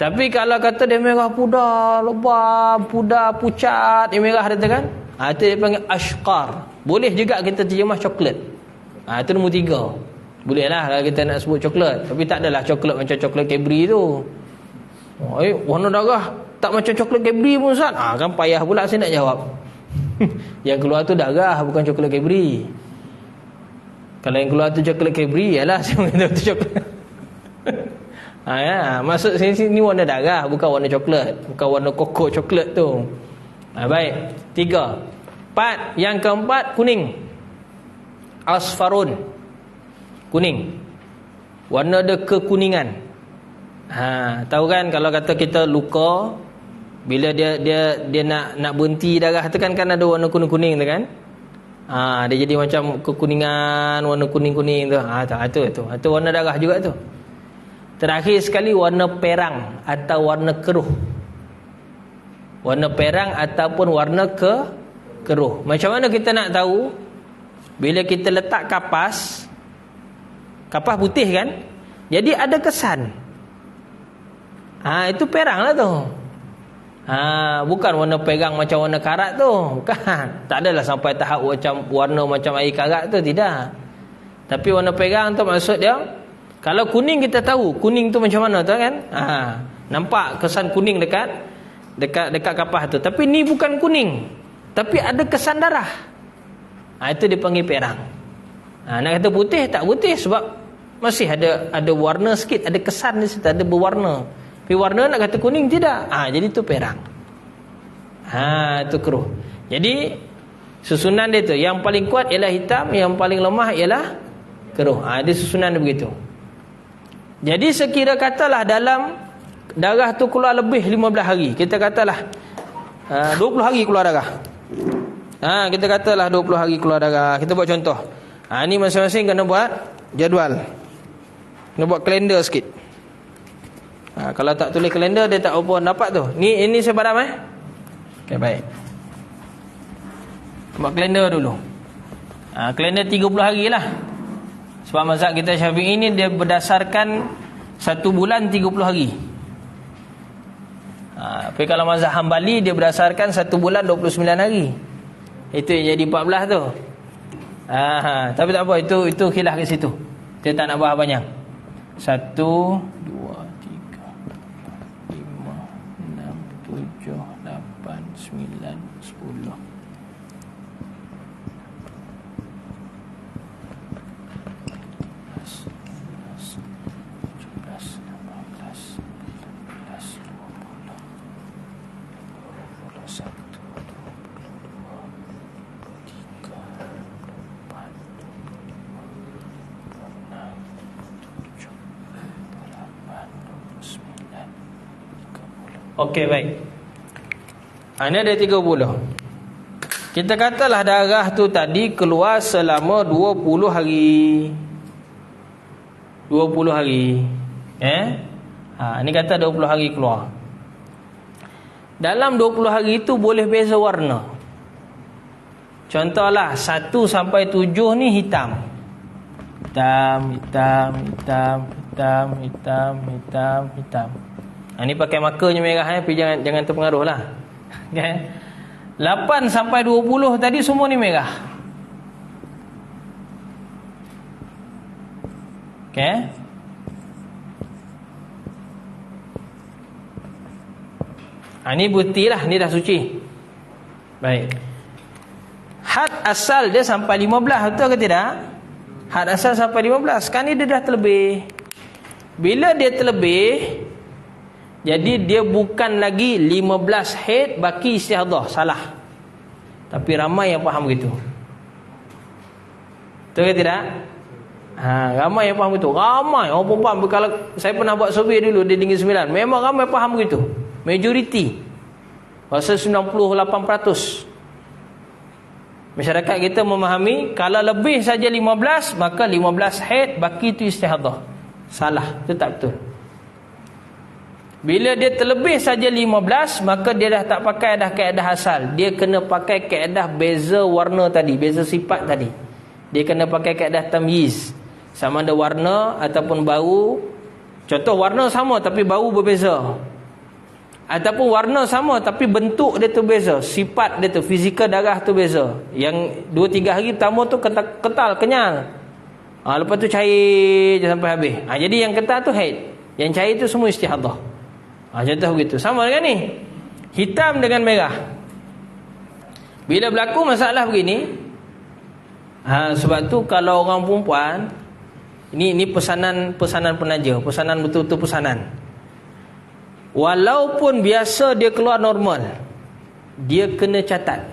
Tapi kalau kata dia merah pudar, lebam, pudar, pucat, dia merah dia kan? Itu dia panggil ashqar. Boleh juga kita terjemah coklat. Itu nombor 3. Boleh lah kalau kita nak sebut coklat. Tapi tak adalah coklat macam coklat Cadbury tu. Warna darah tak macam coklat Cadbury pun Ustaz. Kan payah pula saya nak jawab. Yang keluar tu darah, bukan coklat Cadbury. Kalau yang keluar tu coklat Cadbury, yalah saya kata tu coklat. Maksud sini warna darah, bukan warna coklat, bukan warna koko coklat tu. Baik. 3. 4. Yang keempat kuning. Asfarun. Kuning. Warna dia kekuningan. Tahu kan kalau kata kita luka, bila dia nak berhenti darah tu kan ada warna kuning-kuning tu kan? Dia jadi macam kekuningan, warna kuning-kuning tu. Itu warna darah juga tu. Terakhir sekali warna perang atau warna keruh. Warna perang ataupun warna keruh. Macam mana kita nak tahu? Bila kita letak kapas putih kan, jadi ada kesan. Itu perang lah tu. Bukan warna perang macam warna karat tu. Bukan. Tak adalah sampai tahap macam warna macam air karat tu, tidak. Tapi warna perang tu maksud dia, kalau kuning kita tahu kuning tu macam mana tu kan. Nampak kesan kuning dekat kapas tu. Tapi ni bukan kuning, tapi ada kesan darah. Itu dipanggil perang. Nak kata putih, tak putih sebab masih ada warna sikit, ada kesan di situ, ada berwarna. Tapi warna nak kata kuning tidak. Jadi tu perang. Itu keruh. Jadi susunan dia tu, yang paling kuat ialah hitam, yang paling lemah ialah keruh. Dia susunan dia begitu. Jadi sekira katalah dalam darah tu keluar lebih 15 hari, kita katalah 20 hari keluar darah. Kita katalah 20 hari keluar darah. Kita buat contoh. Ni masing-masing kena buat jadual. Kena buat kalender sikit. Kalau tak tulis kalender dia tak apa dapat tu. Ini saya padam Okey, baik. Buat kalender dulu. Kalender 30 hari lah. Sebab mazhab kita Syafi'i ini dia berdasarkan 1 bulan 30 hari. Tapi kalau mazhab Hambali dia berdasarkan 1 bulan 29 hari. Itu yang jadi 14 tu. Tapi tak apa, itu khilaf kat situ. Dia tak nak bahas banyak. 1 2 3 4 5 6 7 8 9 10. Okey, baik. Ini ada 30. Kita katalah darah tu tadi keluar selama 20 hari. 20 hari. Ini kata 20 hari keluar. Dalam 20 hari itu boleh beza warna. Contohlah 1 sampai 7 ni hitam. Hitam. Ini pakai markernya merah tapi jangan terpengaruh lah. 8 sampai 20 tadi semua ni merah. Okey. Ini bukti lah, ni dah suci. Baik. Had asal dia sampai 15, betul ke tidak? Had asal sampai 15. Sekarang ni dia dah terlebih. Bila dia terlebih, jadi dia bukan lagi 15 haid baki istihadah. Salah. Tapi ramai yang faham begitu. Betul ke tidak? Ramai yang faham begitu. Ramai orang perempuan. Kalau saya pernah buat survey dulu di Negeri Sembilan, memang ramai faham begitu. Majoriti. Rasa 98%. Masyarakat kita memahami kalau lebih saja 15, maka 15 haid baki itu istihadah. Salah. Itu tak betul. Bila dia terlebih saja 15, maka dia dah tak pakai dah kaedah asal. Dia kena pakai kaedah beza warna tadi, beza sifat tadi. Dia kena pakai kaedah tamyiz. Sama ada warna ataupun bau. Contoh warna sama tapi bau berbeza. Ataupun warna sama tapi bentuk dia tu beza, sifat dia tu, fizikal darah tu beza. Yang 2-3 hari pertama tu kental, kenyal. Lepas tu cair je sampai habis. Jadi yang kental tu haid. Yang cair tu semua istihadah. Contoh begitu. Sama dengan ni. Hitam dengan merah. Bila berlaku masalah begini, sebab tu kalau orang perempuan, ini pesanan penaja, pesanan betul-betul pesanan. Walaupun biasa dia keluar normal, dia kena catat.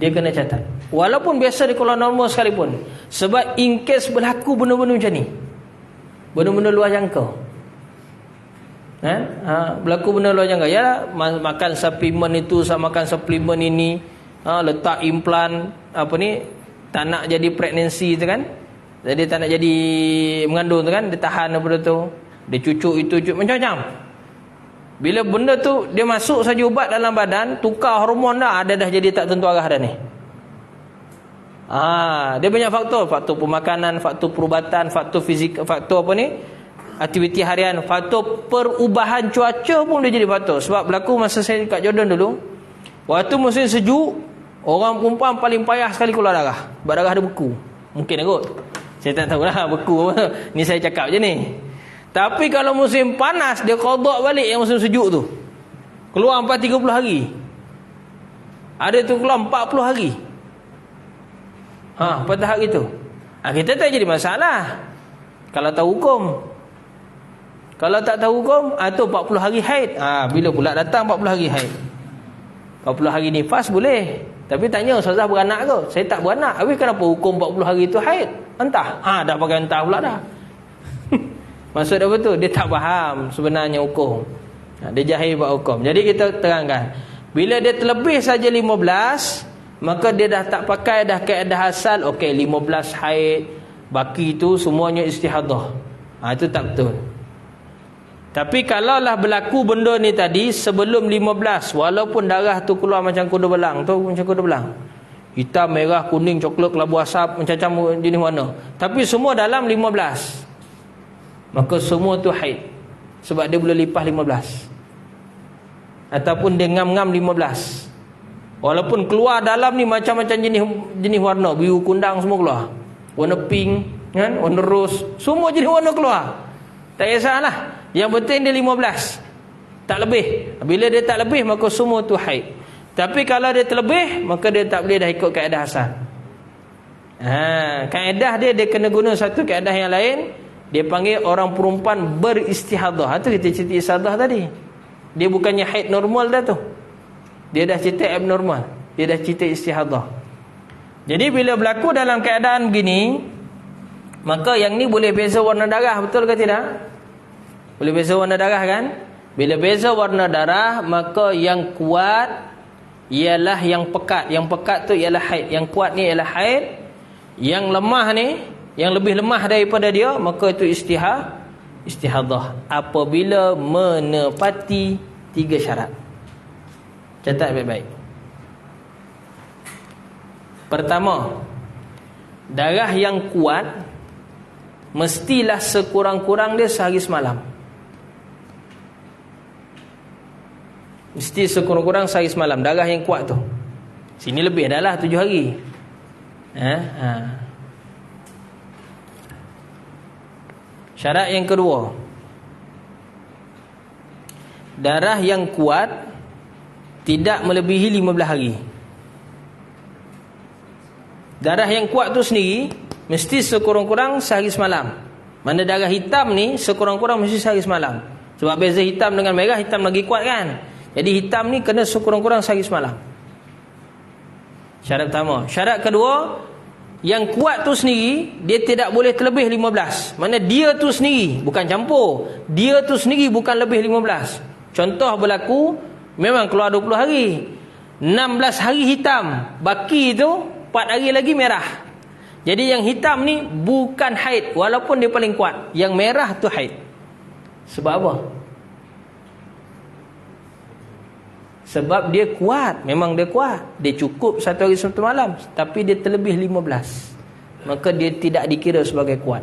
Dia kena catat. Walaupun biasa dia keluar normal sekalipun. Sebab in case berlaku benda-benda macam ni, benda-benda luar jangka, berlaku benda luar jangka, ya makan suplemen itu, makan suplemen ini, letak implan tak nak jadi pregnancy tu kan, jadi tak nak jadi mengandung tu kan, dia tahan daripada tu, dia cucuk itu macam-macam. Bila benda tu dia masuk saja ubat dalam badan, tukar hormon dah jadi tak tentu arah dah ni. Dia banyak faktor pemakanan, faktor perubatan, faktor fizik, faktor aktiviti harian, faktor perubahan cuaca pun dia jadi faktor. Sebab berlaku masa saya kat Jordan dulu, waktu musim sejuk, orang perempuan paling payah sekali keluar darah. Sebab darah dia beku. Mungkin kot, saya tak tahulah beku apa. Ni saya cakap je ni. Tapi kalau musim panas, dia qada balik yang musim sejuk tu, keluar 30 hari. Ada tu keluar 40 hari. Pada hari tu kita tak jadi masalah kalau tahu hukum. Kalau tak tahu hukum, tu 40 hari haid. Bila pula datang 40 hari haid? 40 hari nifas boleh. Tapi tanya, Ustazah beranak ke? Saya tak beranak. Habis kenapa hukum 40 hari tu haid? Entah. Dah pakai entah pula dah. Maksud apa tu? Dia tak faham sebenarnya hukum. Dia jahil buat hukum. Jadi kita terangkan, bila dia terlebih saja 15, maka dia dah tak pakai dah kaedah asal. Okey, 15 haid, baki tu semuanya istihadah. Itu tak betul. Tapi kalaulah berlaku benda ni tadi sebelum 15, walaupun darah tu keluar macam kuda belang tu, macam kuda belang, hitam, merah, kuning, coklat, kelabu asap, macam-macam jenis warna, tapi semua dalam 15, maka semua tu haid. Sebab dia boleh lipas 15, ataupun dia ngam-ngam 15. Walaupun keluar dalam ni macam-macam jenis warna, biru kundang semua keluar, warna pink kan, warna rose, semua jenis warna keluar, tak kisahlah, yang penting dia 15, tak lebih. Bila dia tak lebih, maka semua tu haid. Tapi kalau dia terlebih, maka dia tak boleh dah ikut kaedah asal. Kaedah dia kena guna satu kaedah yang lain. Dia panggil orang perempuan beristihadah. Itu kita cerita istihadah tadi. Dia bukannya haid normal dah tu, dia dah cerita abnormal, dia dah cerita istihadah. Jadi bila berlaku dalam keadaan begini, maka yang ni boleh beza warna darah, betul ke tidak? Boleh beza warna darah kan? Bila beza warna darah, maka yang kuat ialah yang pekat. Yang pekat tu ialah haid. Yang kuat ni ialah haid. Yang lemah ni, yang lebih lemah daripada dia, maka itu istihadah apabila menepati 3 syarat. Catat baik-baik. Pertama, darah yang kuat mestilah sekurang-kurang dia sehari semalam. Mesti sekurang-kurang sehari semalam darah yang kuat tu. Sini lebih dah lah 7 hari. Syarat yang kedua, darah yang kuat tidak melebihi 15 hari. Darah yang kuat tu sendiri mesti sekurang-kurang sehari semalam. Mana darah hitam ni sekurang-kurang mesti sehari semalam. Sebab beza hitam dengan merah, hitam lagi kuat kan. Jadi hitam ni kena sekurang-kurang sehari semalam. Syarat pertama. Syarat kedua, yang kuat tu sendiri dia tidak boleh terlebih 15. Mana dia tu sendiri bukan campur, dia tu sendiri bukan lebih 15. Contoh berlaku, memang keluar 20 hari, 16 hari hitam, baki tu 4 hari lagi merah. Jadi yang hitam ni bukan haid, walaupun dia paling kuat. Yang merah tu haid. Sebab apa? Sebab dia kuat. Memang dia kuat, dia cukup 1 hari 1 malam, tapi dia terlebih 15, maka dia tidak dikira sebagai kuat,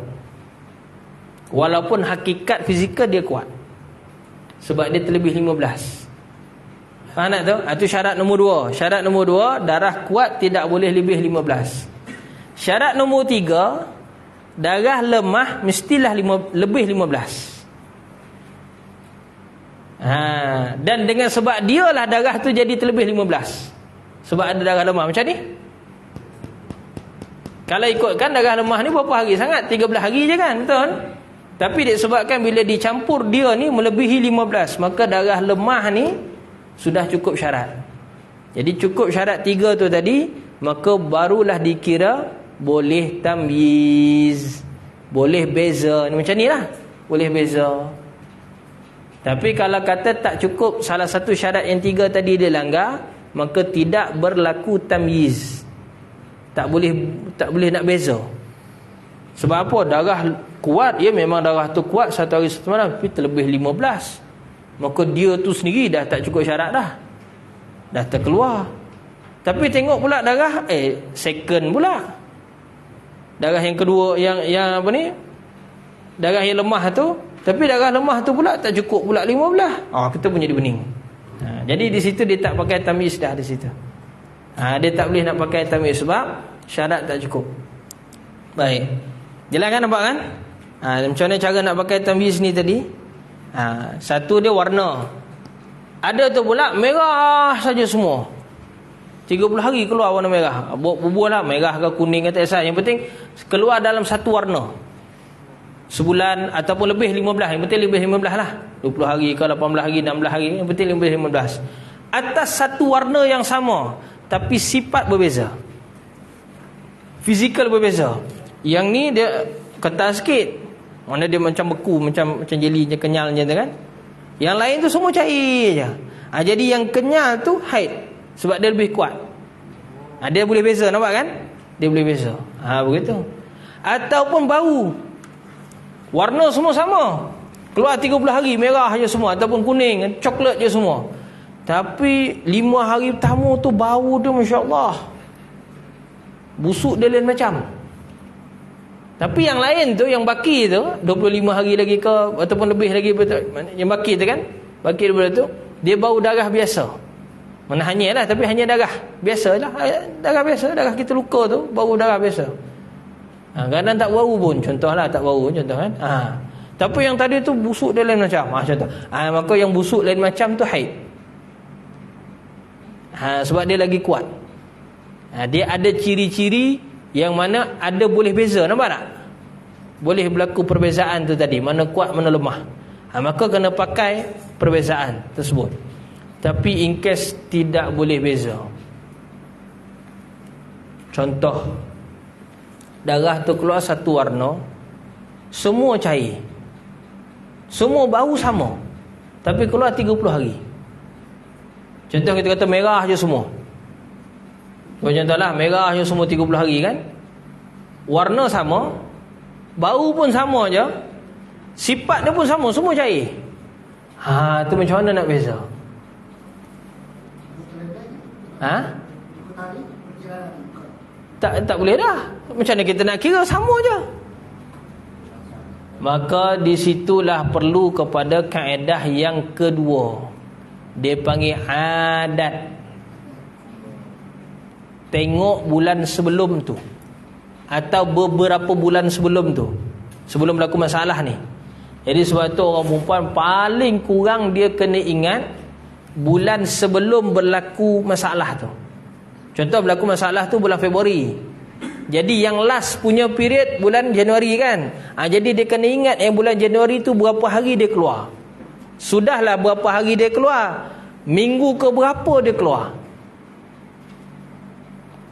walaupun hakikat fizikal dia kuat. Sebab dia terlebih 15. Faham tak tu? Itu syarat nombor 2. Syarat nombor 2, darah kuat tidak boleh lebih 15. Syarat nombor 3, darah lemah mestilah lebih 15. Dan dengan sebab dialah darah tu jadi terlebih 15. Sebab ada darah lemah macam ni. Kalau ikutkan darah lemah ni berapa hari sangat? 13 hari je kan, betul? Tapi disebabkan bila dicampur dia ni melebihi 15, maka darah lemah ni sudah cukup syarat. Jadi cukup syarat 3 tu tadi, maka barulah dikira boleh tamyiz, boleh beza. Macam ni lah, boleh beza. Tapi kalau kata tak cukup salah satu syarat yang 3 tadi dia langgar, maka tidak berlaku tamyiz. Tak boleh nak beza. Sebab apa? Darah kuat, ya memang darah tu kuat 1 hari 1 malam, tapi terlebih 15, maka dia tu sendiri dah tak cukup syarat dah terkeluar. Tapi tengok pula darah second pula, darah yang kedua, yang apa ni, darah yang lemah tu. Tapi darah lemah tu pula tak cukup pula 15. Kita pun jadi bening. Jadi di situ dia tak pakai tamyiz dah di situ. Dia tak boleh nak pakai tamyiz sebab syarat tak cukup. Baik. Jelas kan, nampak kan? Macam mana cara nak pakai tamyiz ni tadi? Satu dia warna. Ada tu pula merah saja semua. 30 hari keluar warna merah. Bubuh lah, merah ke kuning ke tak kisah. Yang penting keluar dalam satu warna. Sebulan ataupun lebih 15. Yang penting lebih 15 lah. 20 hari ke 18 hari, 16 hari, yang penting lebih 15. Atas satu warna yang sama, tapi sifat berbeza, fizikal berbeza. Yang ni dia kental sikit, mana dia macam beku, macam jeli, macam kenyal je kan. Yang lain tu semua cair je. Jadi yang kenyal tu haid, sebab dia lebih kuat. Dia boleh beza, nampak kan? Dia boleh beza. Begitu. Ataupun bau, warna semua sama, Keluar 30 hari merah je semua ataupun kuning, coklat je semua. Tapi 5 hari pertama tu bau tu masya-Allah. Busuk dia lain macam. Tapi yang lain tu, yang baki tu 25 hari lagi ke ataupun lebih lagi, yang baki tu kan, baki daripada tu, dia bau darah biasa. Mana hanya lah, tapi hanya darah biasa lah. Darah biasa, darah kita luka tu bau darah biasa. Kadang tak bau pun, contohlah tak bau contoh kan. Tapi yang tadi tu busuk dia lain macam. Contoh. Maka yang busuk lain macam tu haid. Sebab dia lagi kuat. Dia ada ciri-ciri yang mana ada boleh beza, nampak tak? Boleh berlaku perbezaan tu tadi, mana kuat mana lemah. Maka kena pakai perbezaan tersebut. Tapi in case tidak boleh beza, contoh darah tu keluar satu warna, semua cair, semua bau sama, tapi keluar 30 hari. Contoh kita kata merah je semua. Contohlah merah je semua 30 hari kan. Warna sama, bau pun sama je, sifat dia pun sama, semua cair. Tu macam mana nak beza? Tak boleh dah. Macam mana kita nak kira, sama je. Maka di situlah perlu kepada kaedah yang kedua. Dia panggil adat. Tengok bulan sebelum tu atau beberapa bulan sebelum tu, sebelum berlaku masalah ni. Jadi sebab tu orang perempuan paling kurang dia kena ingat bulan sebelum berlaku masalah tu. Contoh berlaku masalah tu bulan Februari. Jadi yang last punya period bulan Januari kan. Jadi dia kena ingat yang bulan Januari tu berapa hari dia keluar. Sudahlah berapa hari dia keluar, minggu ke berapa dia keluar.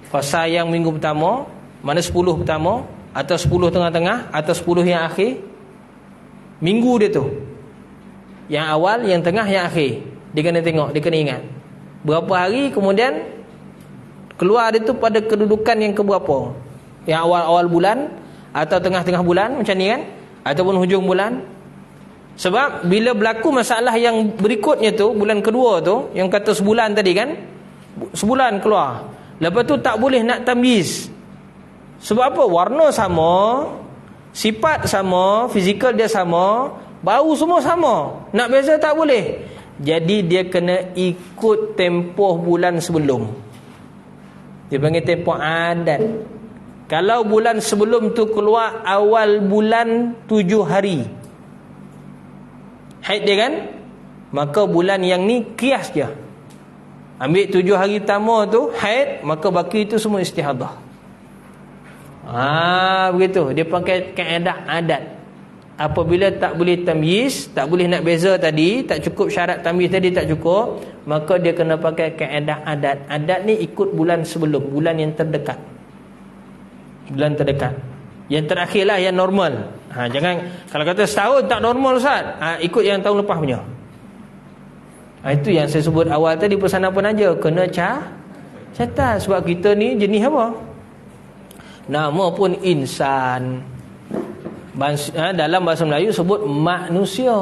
Fasa yang minggu pertama, mana 10 pertama, atau 10 tengah-tengah, atau 10 yang akhir. Minggu dia tu, yang awal, yang tengah, yang akhir. Dia kena tengok, dia kena ingat berapa hari, kemudian keluar dia tu pada kedudukan yang keberapa. Yang awal-awal bulan, atau tengah-tengah bulan, macam ni kan, ataupun hujung bulan. Sebab bila berlaku masalah yang berikutnya tu, bulan kedua tu, yang kata sebulan tadi kan, sebulan keluar. Lepas tu tak boleh nak tamyiz. Sebab apa? Warna sama, sifat sama, fizikal dia sama, bau semua sama. Nak beza tak boleh. Jadi dia kena ikut tempoh bulan sebelum. Dia panggil tempoh adat. Kalau bulan sebelum tu keluar awal bulan 7 hari haid dia kan, maka bulan yang ni kias je. Ambil 7 hari pertama tu haid, maka baki itu semua istihadah. Begitu. Dia pakai kaedah adat. Apabila tak boleh tamyiz, tak boleh nak beza tadi, tak cukup syarat tamyiz tadi tak cukup, maka dia kena pakai kaedah adat. Adat ni ikut bulan sebelum, bulan yang terdekat. Bulan terdekat. Yang terakhir lah yang normal. Jangan kalau kata setahun tak normal Ustaz, ikut yang tahun lepas punya. Itu yang saya sebut awal tadi, pesan apa aja kena catat. Sebab kita ni jenis apa? Nama pun insan. Dalam bahasa Melayu sebut manusia.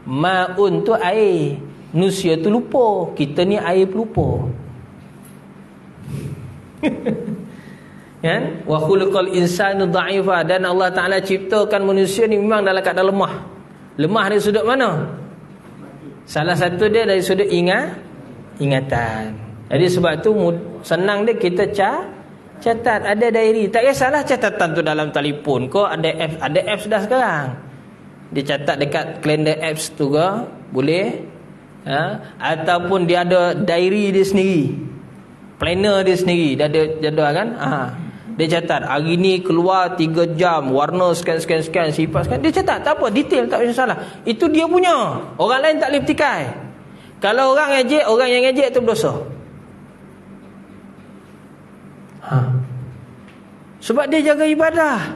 Ma'un tu air, nusia tu lupa. Kita ni air pelupa. Kan? Wa khuluqal insanu dha'ifa. Dan Allah Ta'ala ciptakan manusia ni memang dalam keadaan lemah. Lemah dari sudut mana? Salah satu dia dari sudut ingatan. Jadi sebab tu senang dia kita catat, ada diary. Tak kisahlah catatan tu dalam telefon kau, ada apps dah sekarang. Dia catat dekat kalender apps tu ke boleh. Ataupun dia ada diary dia sendiri, planner dia sendiri, dia ada jadual kan. Dia catat hari ni keluar 3 jam, warna sekian, sifat sekian. Dia catat, tak apa, detail, tak masalah. Itu dia punya. Orang lain tak boleh petikai. Kalau orang ngejek, orang yang ngejek tu berdosa. Sebab dia jaga ibadah,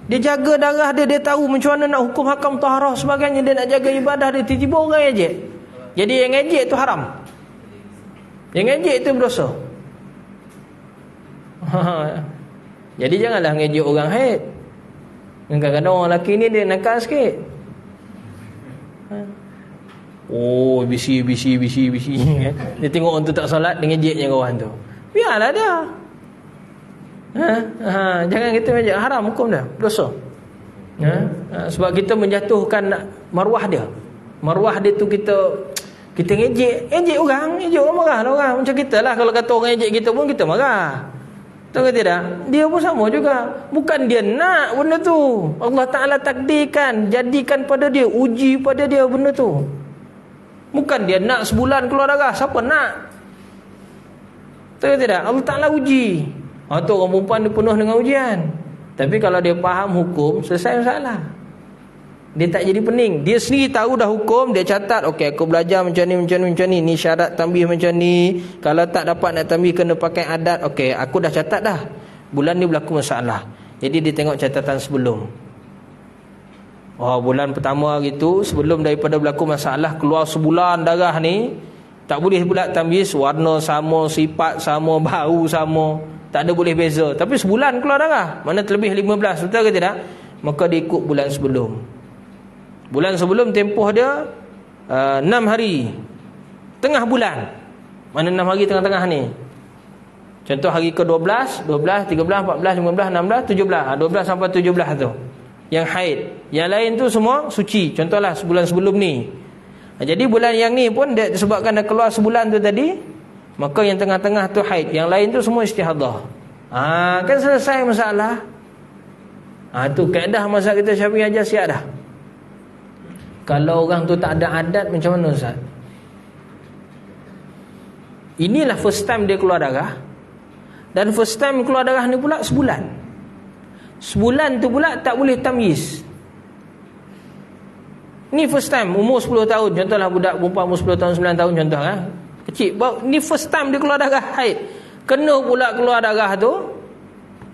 dia jaga darah dia, dia tahu macam mana nak hukum hakam taharah sebagainya. Dia nak jaga ibadah dia, tiba-tiba orang ngejek. Jadi yang ngejek tu haram, yang ngejek tu berdosa. Jadi janganlah ngejek orang haid. Kadang-kadang orang lelaki ni dia nakal sikit. Oh, bisi. Dia tengok orang tu tak solat, dia ngejeknya kawan tu. Biarlah dia. Jangan kita ngejek, haram hukum dia, dosa. Sebab kita menjatuhkan maruah dia. Maruah dia tu kita ngejek orang marah lah orang. Macam kita lah, kalau kata orang ngejek kita pun kita marah. Tahu ke tidak? Dia pun sama juga. Bukan dia nak benda tu, Allah Ta'ala takdirkan, jadikan pada dia, uji pada dia benda tu. Bukan dia nak sebulan keluar darah. Siapa nak? Tahu ke tidak? Allah Ta'ala uji. Tu orang perempuan dia penuh dengan ujian. Tapi kalau dia faham hukum, selesai masalah. Dia tak jadi pening. Dia sendiri tahu dah hukum, dia catat, okey aku belajar macam ni. Ni syarat tambih macam ni. Kalau tak dapat nak tambih kena pakai adat. Okey, aku dah catat dah. Bulan ni berlaku masalah. Jadi dia tengok catatan sebelum. Bulan pertama hari tu, sebelum daripada berlaku masalah, keluar sebulan darah ni, tak boleh pula tamyiz, warna sama, sifat sama, bau sama, tak ada boleh beza. Tapi sebulan keluar darah, mana terlebih 15, betul ke tidak? Maka dia ikut bulan sebelum. Bulan sebelum tempoh dia 6 hari, tengah bulan. Mana 6 hari tengah-tengah ni? Contoh hari ke-12, 12, 13, 14, 15, 16, 17. 12 sampai 17 tu yang haid. Yang lain tu semua suci. Contohlah sebulan sebelum ni. Jadi bulan yang ni pun dia disebabkan dah keluar sebulan tu tadi, maka yang tengah-tengah tu haid. Yang lain tu semua istihadah. Kan selesai masalah. Tu kaedah mazhab kita Syafi'i aja siap dah. Kalau orang tu tak ada adat, macam mana Ustaz? Inilah first time dia keluar darah. Dan first time keluar darah ni pula sebulan. Sebulan tu pula tak boleh tamyiz. Ni first time, umur 10 tahun. Contohlah budak perempuan umur 10 tahun, 9 tahun contoh kan. Kecil. Ni first time dia keluar darah haid. Kena pula keluar darah tu,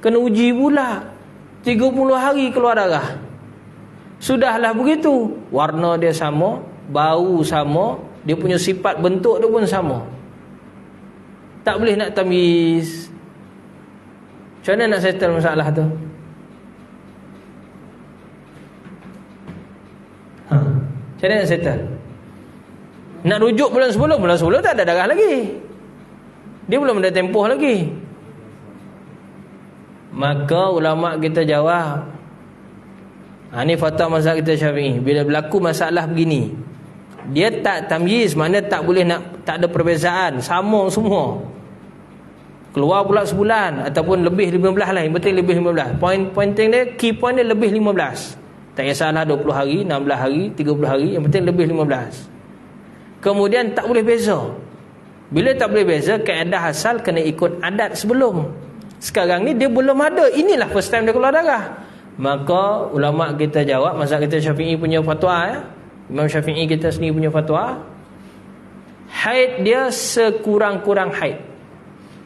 kena uji pula 30 hari keluar darah. Sudahlah begitu, warna dia sama, bau sama, dia punya sifat bentuk dia pun sama. Tak boleh nak tamyiz. Macam mana nak settle masalah tu? Macam mana nak settle? Nak rujuk bulan sebelum tak ada darah lagi. Dia belum ada tempoh lagi. Maka ulama kita jawab, ni fatwa mazhab kita Syafi'i. Bila berlaku masalah begini, dia tak tamyiz, mana tak boleh nak, tak ada perbezaan, sama semua. Keluar pula sebulan ataupun lebih 15 lah, yang penting lebih 15. Pointing dia, key point dia lebih 15. Tak kisahlah 20 hari, 16 hari, 30 hari, yang penting lebih 15. Kemudian tak boleh beza. Bila tak boleh beza, kaedah asal kena ikut adat sebelum. Sekarang ni dia belum ada, inilah first time dia keluar darah. Maka ulama kita jawab, mazhab kita Syafi'i punya fatwa ya. Imam Syafi'i kita sendiri punya fatwa, haid dia sekurang-kurang haid.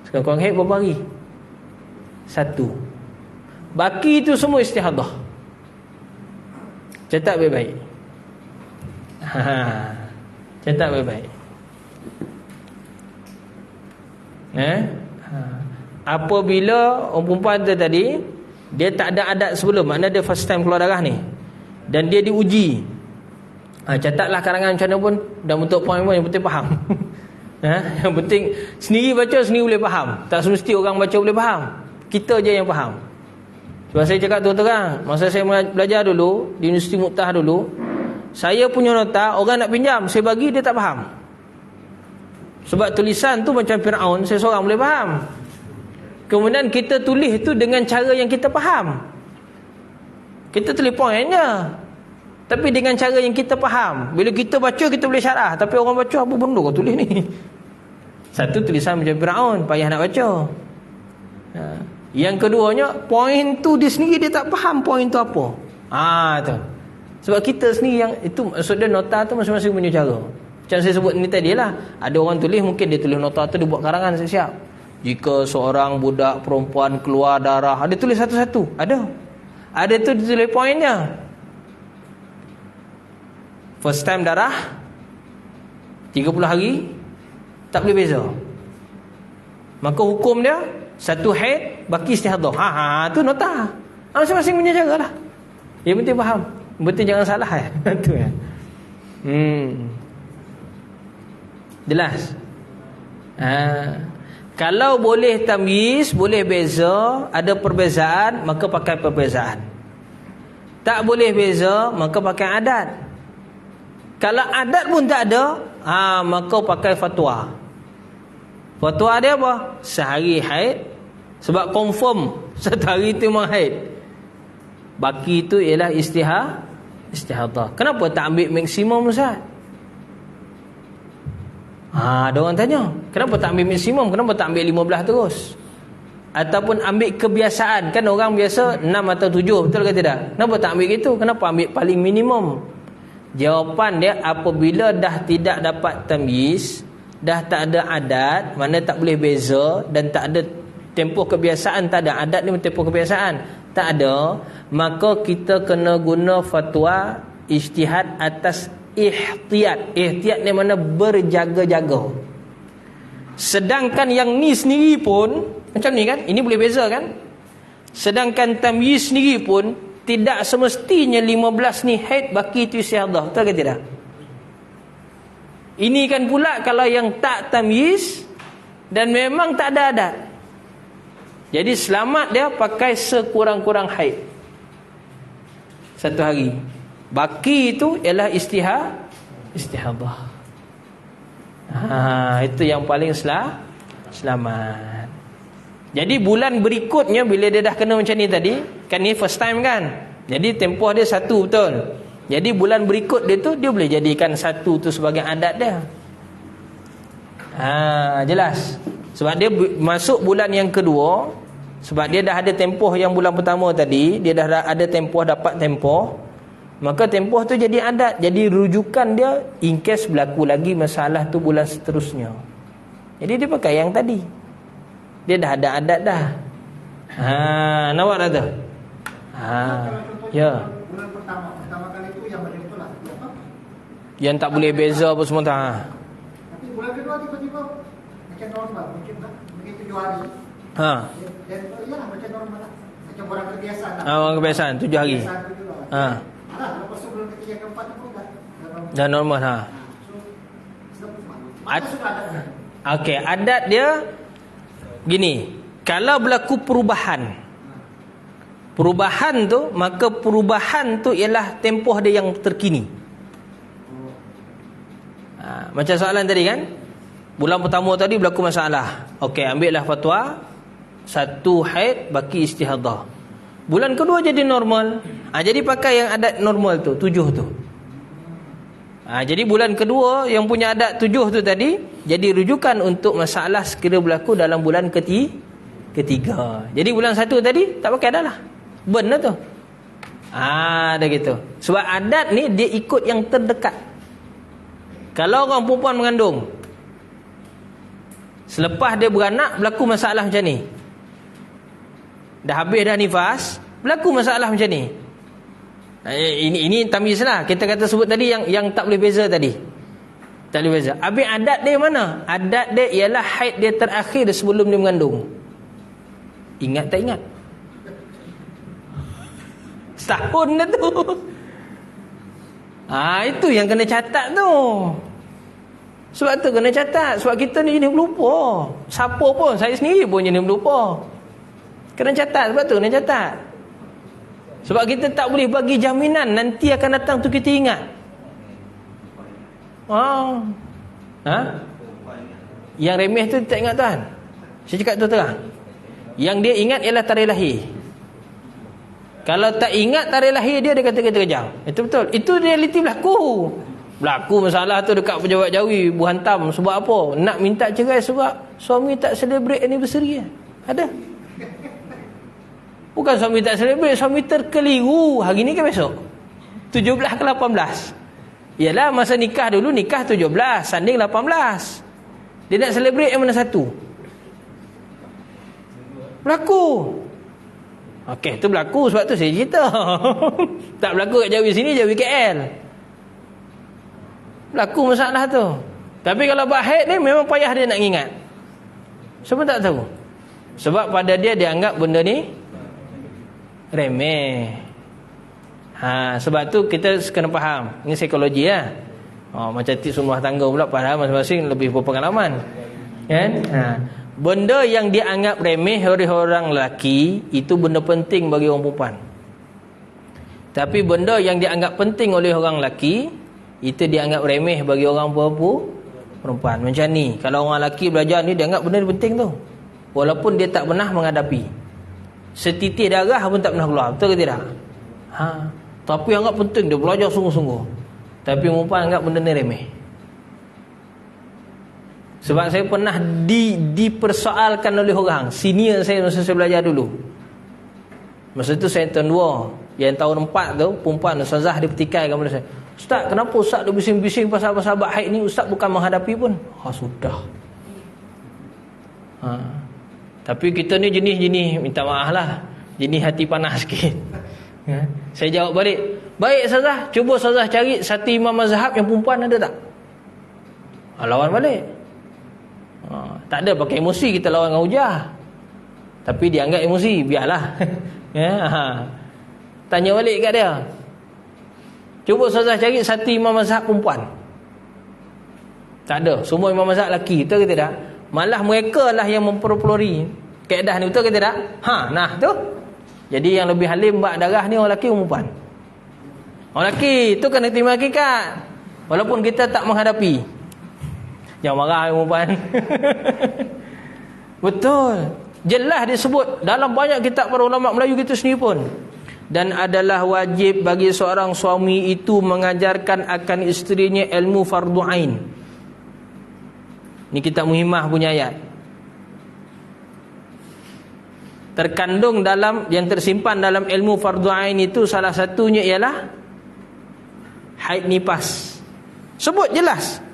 Sekurang-kurang haid berapa hari? 1. Baki itu semua istihadah. Catat baik-baik. Catat baik-baik. Apabila orang perempuan tu tadi, dia tak ada adat sebelum, maknanya dia first time keluar darah ni, dan dia diuji. Catatlah karangan macam mana pun, dan untuk poin pun yang penting faham. Yang penting sendiri baca, sendiri boleh faham. Tak semesti orang baca boleh faham. Kita je yang faham. Sebab saya cakap terang, masa saya belajar dulu di Universiti Muqtah dulu, saya punya nota, orang nak pinjam, saya bagi, dia tak faham. Sebab tulisan tu macam Fir'aun, saya seorang boleh faham. Kemudian kita tulis tu dengan cara yang kita faham. Kita tulis poinnya, tapi dengan cara yang kita faham. Bila kita baca, kita boleh syarah. Tapi orang baca, apa benda kau tulis ni? Satu, tulisan macam Fir'aun, payah nak baca. Yang keduanya, poin tu dia sendiri dia tak faham poin tu apa. Tu. Sebab kita sendiri yang, itu maksud dia nota tu masing-masing punya cara. Macam saya sebut ni tadi lah, ada orang tulis, mungkin dia tulis nota tu, dia buat karangan siap-siap. Jika seorang budak perempuan keluar darah, dia tulis satu-satu. Ada tu dia tulis poinnya. First time darah 30 hari, tak boleh beza. Maka hukum dia 1 haid, baki istihadah. Tu nota. Masing-masing punya cara lah. Yang penting faham, yang penting jangan salah tu ya. Jelas? Kalau boleh tamyiz, boleh beza, ada perbezaan, maka pakai perbezaan. Tak boleh beza, maka pakai adat. Kalau adat pun tak ada, maka pakai fatwa. Fatwa dia apa? Sehari haid, sebab confirm satu hari itu memang haid. Baki itu ialah istihadah. Kenapa tak ambil maksimum, Ustaz? Ada orang tanya, kenapa tak ambil maksimum? Kenapa tak ambil 15 terus? Ataupun ambil kebiasaan. Kan orang biasa 6 atau 7, betul ke tidak? Kenapa tak ambil gitu? Kenapa ambil paling minimum? Jawapan dia, apabila dah tidak dapat tamyiz, dah tak ada adat, mana tak boleh beza, dan tak ada tempoh kebiasaan, tak ada adat ni tempoh kebiasaan, tak ada, maka kita kena guna fatwa ijtihad atas ihtiyat. Ihtiyat ni mana berjaga-jaga. Sedangkan yang ni sendiri pun macam ni kan, ini boleh beza kan. Sedangkan tamyiz sendiri pun tidak semestinya 15 ni haid, baki itu istihadah, betul ke tidak? Ini kan pula kalau yang tak tamyiz dan memang tak ada adat. Jadi selamat dia pakai sekurang-kurang haid satu hari. Baki itu ialah istihadah. Itu yang paling selamat. Jadi bulan berikutnya bila dia dah kena macam ni tadi, kan ni first time kan, jadi tempoh dia satu, betul. Jadi bulan berikut dia tu, dia boleh jadikan satu tu sebagai adat dia. Jelas. Sebab dia masuk bulan yang kedua, sebab dia dah ada tempoh yang bulan pertama tadi, dia dah ada tempoh, dapat tempoh, maka tempoh tu jadi adat, jadi rujukan dia in case berlaku lagi masalah tu bulan seterusnya. Jadi dia pakai yang tadi, dia dah ada adat dah. Nampak dah tu? Ya. Bulan pertama kali tu yang ada betul lah. Yang tak boleh beza apa semua tak. Tapi bulan kedua tiba-tiba macam normal, mungkin 7 hari. Dan ya macam normal lah. Macam orang kebiasaan lah. Orang kebiasaan 7 hari. Lepas tu bulan ketiga keempat tu dah normal. Okey, adat dia gini. Kalau berlaku perubahan tu, maka perubahan tu ialah tempoh dia yang terkini. Macam soalan tadi kan, bulan pertama tadi berlaku masalah, okey, ambillah fatwa satu haid, baki istihadah. Bulan kedua jadi normal, jadi pakai yang adat normal tu, 7 tu. Jadi bulan kedua yang punya adat 7 tu tadi jadi rujukan untuk masalah sekiranya berlaku dalam bulan ketiga. Jadi bulan 1 tadi tak pakai dah lah, burn lah tu. Dah gitu. Sebab adat ni dia ikut yang terdekat. Kalau orang perempuan mengandung, selepas dia beranak berlaku masalah macam ni, dah habis dah nifas, berlaku masalah macam ni. Ini tamyiz lah. Kita kata sebut tadi yang tak boleh beza tadi. Tak boleh beza. Habis adat dia mana? Adat dia ialah haid dia terakhir sebelum dia mengandung. Ingat tak ingat? Setahun dah tu. Itu yang kena catat tu. Sebab tu kena catat. Sebab kita ni jenis pelupa. Siapa pun, saya sendiri pun jenis pelupa. Kena catat. Sebab tu kena catat. Sebab kita tak boleh bagi jaminan nanti akan datang tu kita ingat. Yang remeh tu tak ingat tuan. Saya cakap tu terang. Yang dia ingat ialah tarikh lahir. Kalau tak ingat tarikh lahir dia kata kita kejam. Itu betul. Itu realiti berlaku. Berlaku masalah tu dekat pejabat Jawi, Bu hantam sebab apa? Nak minta cerai sebab suami tak celebrate anniversary. Ada. Bukan suami tak celebrate, suami terkeliru. Hari ni ke besok? 17 ke 18? Yalah, masa nikah dulu, nikah 17, sanding 18. Dia nak celebrate yang mana satu? Berlaku. Okey, tu berlaku, sebab tu saya cerita. Tak berlaku kat Jawi sini, Jawi KL. Berlaku masalah tu. Tapi kalau buat haid ni memang payah dia nak ingat. Siapa tak tahu? Sebab pada dia anggap benda ni remeh. Sebab tu kita kena faham. Ini psikologi lah. Macam tips rumah tangga pula, padahal masing-masing lebih berpengalaman. Kan? Benda yang dianggap remeh oleh orang lelaki itu benda penting bagi orang perempuan. Tapi benda yang dianggap penting oleh orang lelaki itu dianggap remeh bagi orang perempuan. Macam ni, kalau orang lelaki belajar ni, dia anggap benda ni penting tu, walaupun dia tak pernah menghadapi. Setitik darah pun tak pernah keluar. Betul ke tidak? Tapi anggap penting, dia belajar sungguh-sungguh. Tapi perempuan anggap benda ni remeh. Sebab saya pernah dipersoalkan oleh orang senior saya masa saya belajar dulu. Masa tu saya tahun 2. Yang tahun 4 tu, perempuan ustazah dia pertikaikan kepada saya, "Ustaz, kenapa Ustaz dia bising-bising pasal sahabat haid ni? Ustaz bukan menghadapi pun." Sudah. Tapi kita ni jenis minta maaf lah, jenis hati panas sikit. Saya jawab balik, "Baik ustazah, cuba ustazah cari satu imam mazhab yang perempuan ada tak?" Lawan balik. Tak ada, pakai emosi kita lawan dengan hujah. Tapi dia anggap emosi, biarlah. Tanya balik kat dia, "Cuba ustazah cari satu imam mazhab perempuan." Tak ada, semua imam mazhab lelaki. Betul ke tidak? Malah mereka lah yang mempelopori kaedah ni. Betul ke tidak? Nah tu. Jadi yang lebih halim bak darah ni orang lelaki, orang perempuan. Orang lelaki tu kena terima hakikat, walaupun kita tak menghadapi. Jangan marah perempuan. Betul. Jelas disebut dalam banyak kitab para ulama Melayu kita sendiri pun. Dan adalah wajib bagi seorang suami itu mengajarkan akan isterinya ilmu fardu ain. Ni kitab Muhimmah punya ayat. Terkandung dalam, yang tersimpan dalam ilmu fardu ain itu, salah satunya ialah haid nifas. Sebut jelas,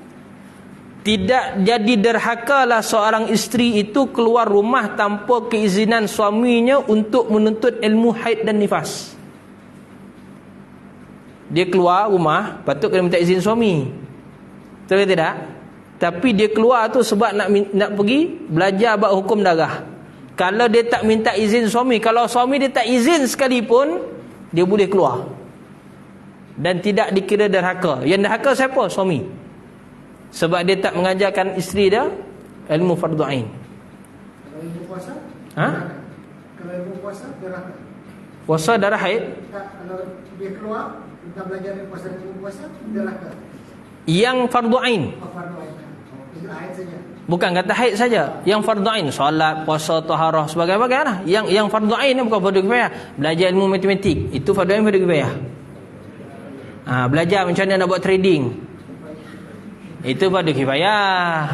tidak jadi derhakalah seorang isteri itu keluar rumah tanpa keizinan suaminya untuk menuntut ilmu haid dan nifas. Dia keluar rumah, patut kena minta izin suami. Betul ke tidak? Tapi dia keluar tu sebab nak pergi belajar bab hukum darah. Kalau dia tak minta izin suami, kalau suami dia tak izin sekalipun, dia boleh keluar. Dan tidak dikira derhaka. Yang derhaka siapa? Suami. Sebab dia tak mengajarkan isteri dia ilmu fardu ain. Kalau ibu puasa? Kalau ibu puasa, derhaka. Puasa darah haid? Tak, kalau dia keluar, kita belajar puasa dan ibu puasa, derhaka. Yang fardu ain. Fardu ain. Itu haid saja. Bukan kata haid saja. Yang fardu ain, solat, puasa, taharah, sebagainya. Yang fardu ain bukan fardu kifayah. Belajar ilmu matematik, itu fardu ain, fardu kifayah. Belajar macam mana nak buat trading, itu fardu kifayah.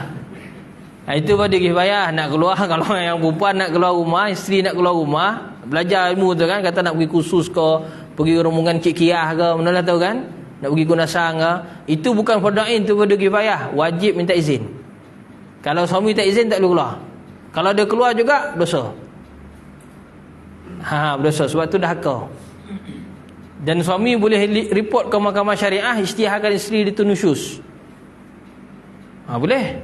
Itu fardu kifayah. Nak keluar, kalau yang perempuan nak keluar rumah, isteri nak keluar rumah, belajar ilmu tu kan, kata nak pergi kursus ke, pergi rombongan Cik Kiah ke, mana lah tahu kan, nak pergi kunasang ke, itu bukan fardu ain, itu fardu kifayah. Wajib minta izin. Kalau suami tak izin, tak boleh keluar. Kalau dia keluar juga, dosa. Berdosa, sebab tu dah hakau. Dan suami boleh report ke mahkamah syariah, isytiharkan isteri dia tu nusyus. Boleh.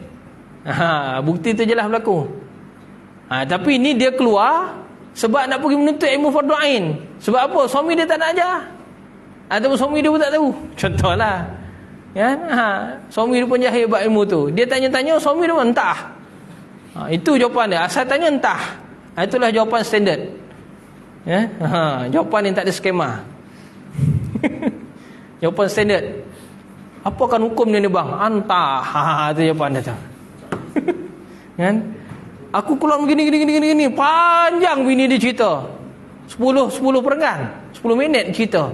Bukti tu jelas berlaku. Tapi ni dia keluar sebab nak pergi menuntut ilmu fardu ain. Sebab apa? Suami dia tak nak ajar, ataupun suami dia pun tak tahu. Contohlah, kan? Suami dia pun jahil buat ilmu tu. Dia tanya-tanya, suami dia pun entah. Itu jawapan dia. Asal tanya entah. Itulah jawapan standard. Jawapan yang tak ada skema. Jawapan standard. Apa kan hukum dia ni bang? Entah. Itu jawapan dia tu. Kan? Aku keluar begini. Panjang bini dia cerita. 10 perenggan. 10 minit cerita.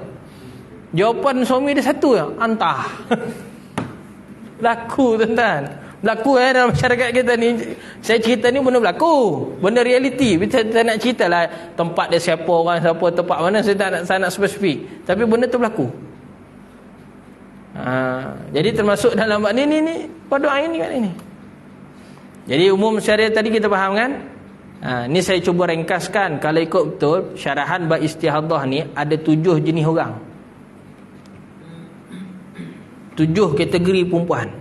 Jawapan suami dia satu je. Entah. Berlaku tuan-tuan. Berlaku dalam masyarakat kita ni. Saya cerita ni benda berlaku. Benda realiti. Saya nak cerita lah tempat dia siapa, orang siapa, tempat mana. Saya nak spesifik. Tapi benda tu berlaku. Jadi termasuk dalam bab ni fardu ain ni kan ini. Jadi umum syariat tadi kita faham kan? Ni saya cuba ringkaskan. Kalau ikut betul syarahan bab istihadah ni ada 7 jenis orang. 7 kategori perempuan.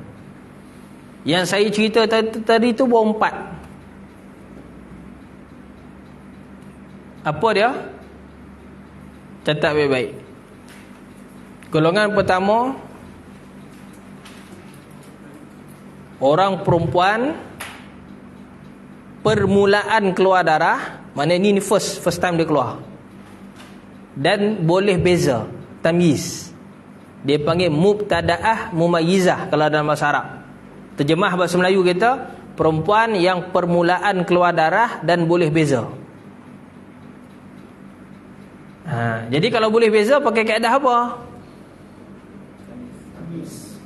Yang saya cerita tadi tu baru 4. Apa dia? Catat baik-baik. Golongan pertama, orang perempuan permulaan keluar darah, mana ni first time dia keluar, dan boleh beza, tamyiz. Dia panggil mubtadaah mumayyizah kalau dalam bahasa Arab. Terjemah bahasa Melayu kita, perempuan yang permulaan keluar darah dan boleh beza. Jadi kalau boleh beza pakai kaedah apa?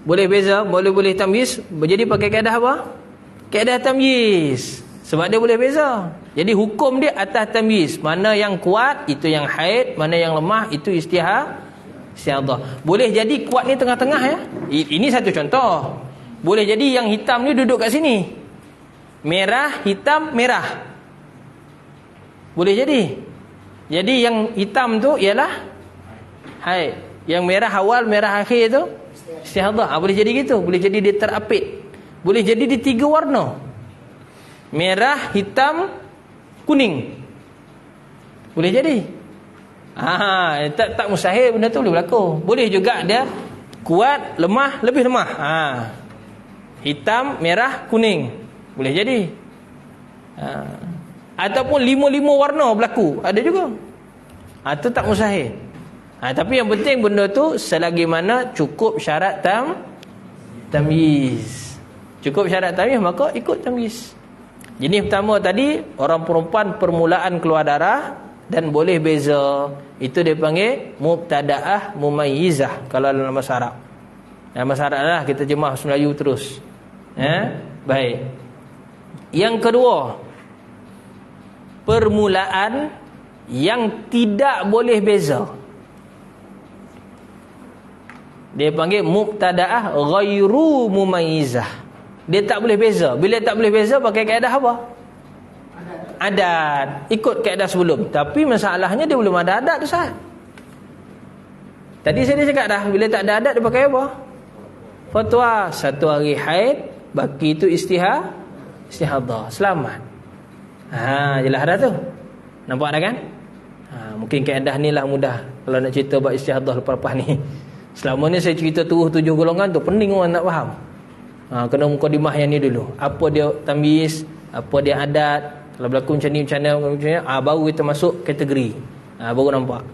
Boleh beza, boleh tamyiz. Jadi pakai kaedah apa? Kaedah tamyiz. Sebab dia boleh beza. Jadi hukum dia atas tamyiz. Mana yang kuat itu yang haid, mana yang lemah itu istihadah. Boleh jadi kuat ni tengah-tengah ya. Ini satu contoh. Boleh jadi yang hitam ni duduk kat sini. Merah, hitam, merah. Boleh jadi. Jadi yang hitam tu ialah haid. Yang merah awal, merah akhir tu istihadah. Boleh jadi gitu. Boleh jadi dia terapit. Boleh jadi di 3 warna. Merah, hitam, kuning. Boleh jadi. Tak mustahil benda tu boleh berlaku. Boleh juga dia kuat, lemah, lebih lemah. Hitam, merah, kuning. Boleh jadi. Ataupun 5 warna berlaku. Ada juga. Itu tak mustahil. Tapi yang penting benda tu selagi mana cukup syarat tamyiz. Cukup syarat tamyiz maka ikut tamyiz. Jenis pertama tadi, orang perempuan permulaan keluar darah dan boleh beza. Itu dia panggil mubtadaah mumayyizah kalau dalam bahasa Arab. Dalam bahasa Arab lah kita terjemah bahasa Melayu terus. Baik. Yang kedua, permulaan yang tidak boleh beza. Dia panggil mubtadaah ghairu mumayyizah. Dia tak boleh beza. Bila tak boleh beza pakai kaedah apa? Adat. Ikut kaedah sebelum. Tapi masalahnya dia belum ada adat tu Ustaz. Tadi saya dah cakap dah, bila tak ada adat dia pakai apa? Fatwa. 1 hari haid, baki itu istihadah. Selamat. Jelas dah tu. Nampak dah kan? Mungkin kaedah ni lah mudah kalau nak cerita bab istihadah lepas-lepas ni. Selama ni saya cerita turuh 7 golongan tu, pening orang nak faham. Kena mukadimah yang ni dulu. Apa dia tamyiz, apa dia adat. Kalau berlaku macam ni, macam mana, baru kita masuk kategori. Baru nampak.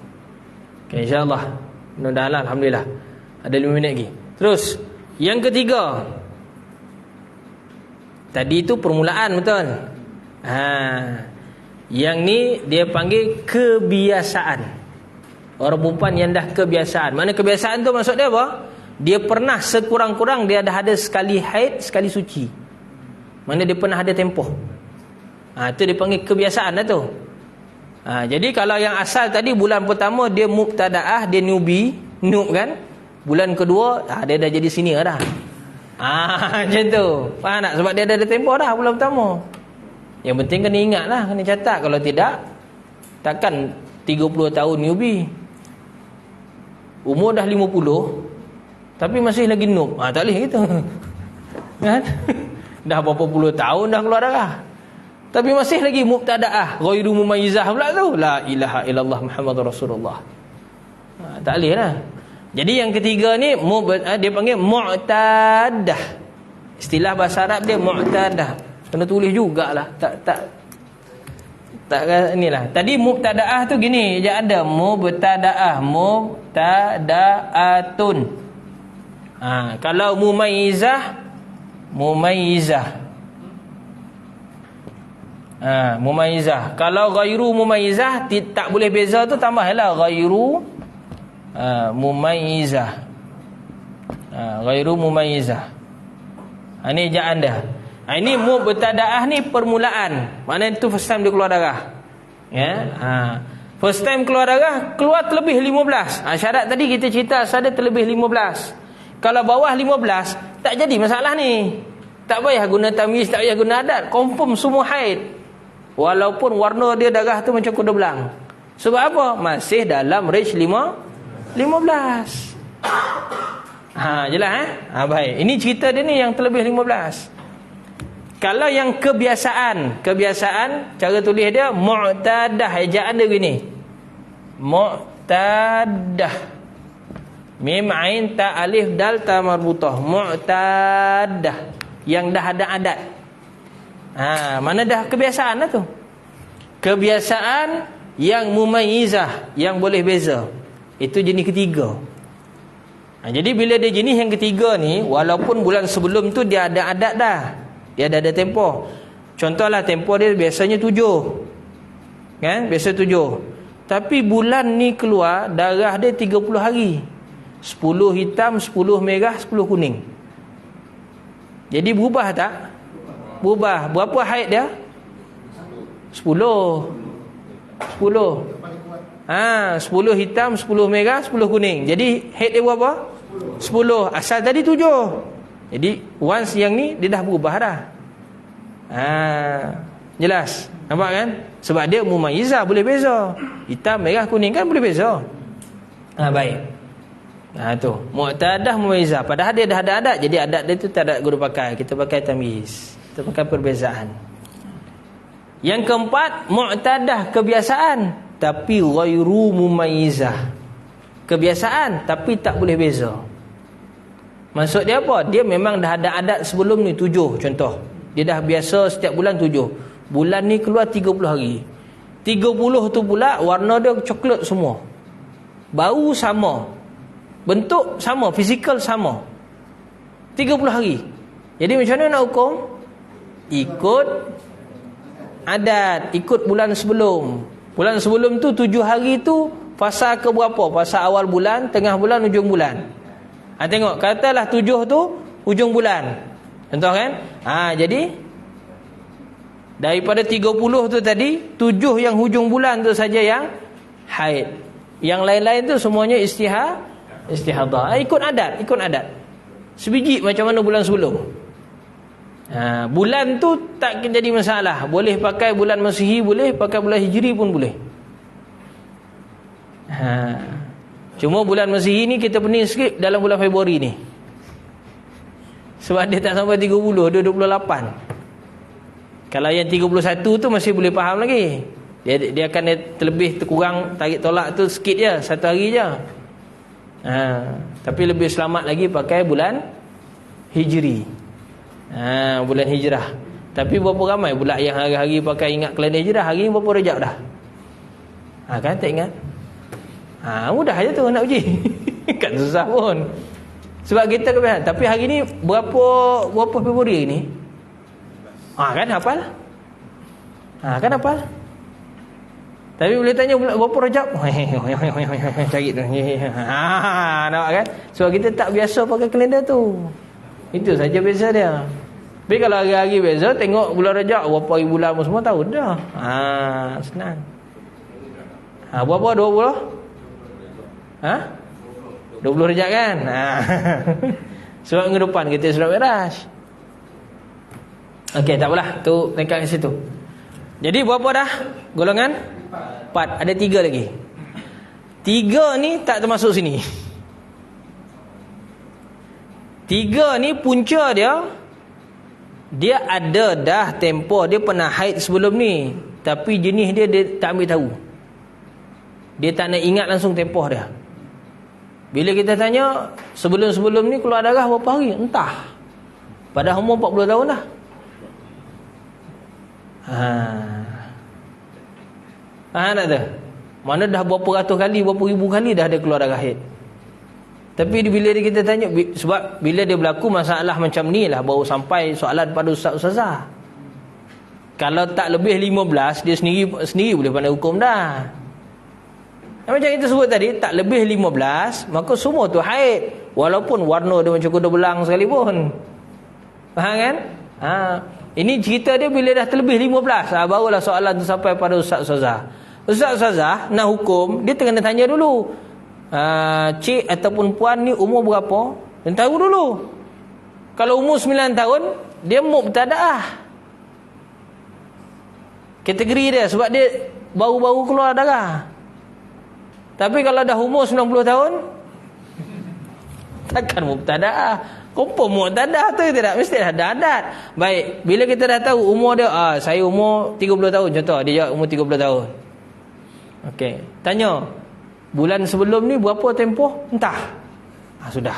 Okay, insyaAllah. Mudah-mudahan, alhamdulillah. Ada 5 minit lagi. Terus, yang ketiga. Tadi itu permulaan, betul? Yang ni dia panggil kebiasaan. Orang perempuan yang dah kebiasaan. Mana kebiasaan tu maksud dia apa? Dia pernah sekurang-kurang dia dah ada sekali haid, sekali suci. Mana dia pernah ada tempoh. Itu dia panggil kebiasaan dah tu. Jadi kalau yang asal tadi bulan pertama dia mubtadaah, dia noob kan. Bulan kedua dia dah jadi senior dah. Macam tu. Faham tak? Sebab dia dah ada tempoh dah bulan pertama. Yang penting kena ingat lah, kena catat. Kalau tidak, takkan 30 tahun newbie. Umur dah 50 tapi masih lagi noob. Tak boleh gitu. Kan? Dah berapa puluh tahun dah keluar darah. Tapi masih lagi mubtadaah ghairu mumayyizah pula tu. La ilaha illallah Muhammadur Rasulullah. Tak boleh lah. Jadi yang ketiga ni dia panggil mu'tadah. Istilah bahasa Arab dia mu'tadah. Kena tulis jugalah. Tak inilah. Tadi mubtadaah tu gini, dia ada mubtadaah, mubtadaatun. Kalau mumayyizah. Mumayyizah. Kalau ghairu mumayyizah tak boleh beza tu tambahlah ghairu mumayyizah. Ghairu mumayyizah. Ini ejaan dia. Ini mubtadaah ni permulaan. Maknanya itu first time dia keluar darah. First time keluar darah, keluar terlebih 15. Syarat tadi kita cerita ada terlebih 15. Kalau bawah 15 tak jadi masalah ni. Tak payah guna tamyiz, tak payah guna adat. Confirm semua haid. Walaupun warna dia darah tu macam kuda belang. Sebab apa? Masih dalam range 15. Jelas baik. Ini cerita dia ni yang terlebih 15. Kalau yang kebiasaan cara tulis dia mu'tadah. Ejaan dia begini. Mu'tadah. Mim ain ta alif dal ta marbutah. Mu'tadah. yang dah ada adat. Mana dah kebiasaan lah tu. Kebiasaan yang mumayyizah, yang boleh beza. Itu jenis ketiga. Jadi bila dia jenis yang ketiga ni, walaupun bulan sebelum tu dia ada adat dah, dia ada tempoh. Contohlah tempoh dia biasanya 7, kan? Biasa 7. Tapi bulan ni keluar darah dia 30 hari. 10 hitam, 10 merah, 10 kuning. Jadi berubah tak? Berubah. Berapa haid dia? 10. 10 hitam, 10 merah, 10 kuning. Jadi haid dia berapa? 10. Asal tadi 7. Jadi once yang ni dia dah berubah dah. Jelas? Nampak kan? Sebab dia mumayyizah, boleh beza. Hitam, merah, kuning kan boleh beza. Baik. Tu mu'tadah mumayyizah. Padahal dia dah ada adat. Jadi adat dia tu tak ada guna pakai. Kita pakai tamyiz. Kita pakai perbezaan. Yang keempat, mu'tadah, kebiasaan tapi ghairu mumayyizah. Kebiasaan tapi tak boleh beza. Maksud dia apa? Dia memang dah ada adat sebelum ni 7 contoh. Dia dah biasa setiap bulan 7. Bulan ni keluar 30 hari. 30 tu pula warna dia coklat semua. Bau sama. Bentuk sama, fizikal sama. 30 hari. Jadi macam mana nak hukum? Ikut adat, ikut bulan sebelum. Bulan sebelum tu 7 hari tu fasa ke berapa? Fasa awal bulan, tengah bulan, hujung bulan. Tengok, katalah 7 tu hujung bulan. Contoh kan? Jadi daripada 30 tu tadi, 7 yang hujung bulan tu saja yang haid. Yang lain-lain tu semuanya istihadah. Ikut adat. Sebiji macam mana bulan sebelum. Bulan tu tak jadi masalah. Boleh pakai bulan Masihi, boleh pakai bulan Hijri pun boleh. Cuma bulan Masihi ni kita pening sikit dalam bulan Februari ni. Sebab dia tak sampai 30, dia 28. Kalau yang 31 tu masih boleh faham lagi. Dia akan terlebih terkurang tarik tolak tu sikit je, 1 hari je. Tapi lebih selamat lagi pakai bulan Hijri. Bulan Hijrah. Tapi berapa ramai pula yang hari-hari pakai ingat kalender Hijrah? Hari ni berapa Rejab dah? Kan tak ingat? Mudah je tu nak uji. Kan susah pun. Sebab kita kebiasaan. Tapi hari ni berapa Februari ni? Kan hafal? Kan hafal? Tapi boleh tanya berapa Rejab? Cari tu. Nampak kan? Sebab kita tak biasa pakai kalender tu. Itu saja beza dia. Tapi kalau hari-hari beza, tengok bulan Rejab berapa hari bulan semua tahu dah. Senang. Berapa? 20? 20 Rejab kan? Sebab minggu depan kita surat Mi'raj. Okey, tak apalah. Tu dekat kat situ. Jadi berapa dah golongan? 4. Ada 3 lagi. 3 ni tak termasuk sini. 3 ni punca dia ada dah tempoh, dia pernah haid sebelum ni, tapi jenis dia tak ambil tahu. Dia tak nak ingat langsung tempoh dia. Bila kita tanya sebelum-sebelum ni keluar darah berapa hari? Entah. Padahal umur 40 tahun dah. Tak ada. Mana dah berapa ratus kali, berapa ribu kali dah ada keluar darah haid. Tapi bila kita tanya, sebab bila dia berlaku masalah macam ni lah baru sampai soalan pada ustaz-ustazah. Kalau tak lebih 15, dia sendiri boleh pandai hukum dah. Macam kita sebut tadi, tak lebih 15, maka semua tu haid. Walaupun warna dia macam kuda belang sekalipun. Faham kan? Ini cerita dia bila dah terlebih 15, barulah soalan tu sampai pada ustaz-ustazah. Ustaz-ustazah nak hukum, dia kena tanya dulu. Cik ataupun puan ni umur berapa? Dan tahu dulu. Kalau umur 9 tahun, dia mubtadaah. Kategori dia sebab dia baru-baru keluar darah. Tapi kalau dah umur 90 tahun, takkan mubtadaah. Confirm mubtadaah tu tidak, mesti ada adat. Baik, bila kita dah tahu umur dia, saya umur 30 tahun contoh, dia jawab umur 30 tahun. Okey, tanya, bulan sebelum ni berapa tempoh? Entah. Sudah.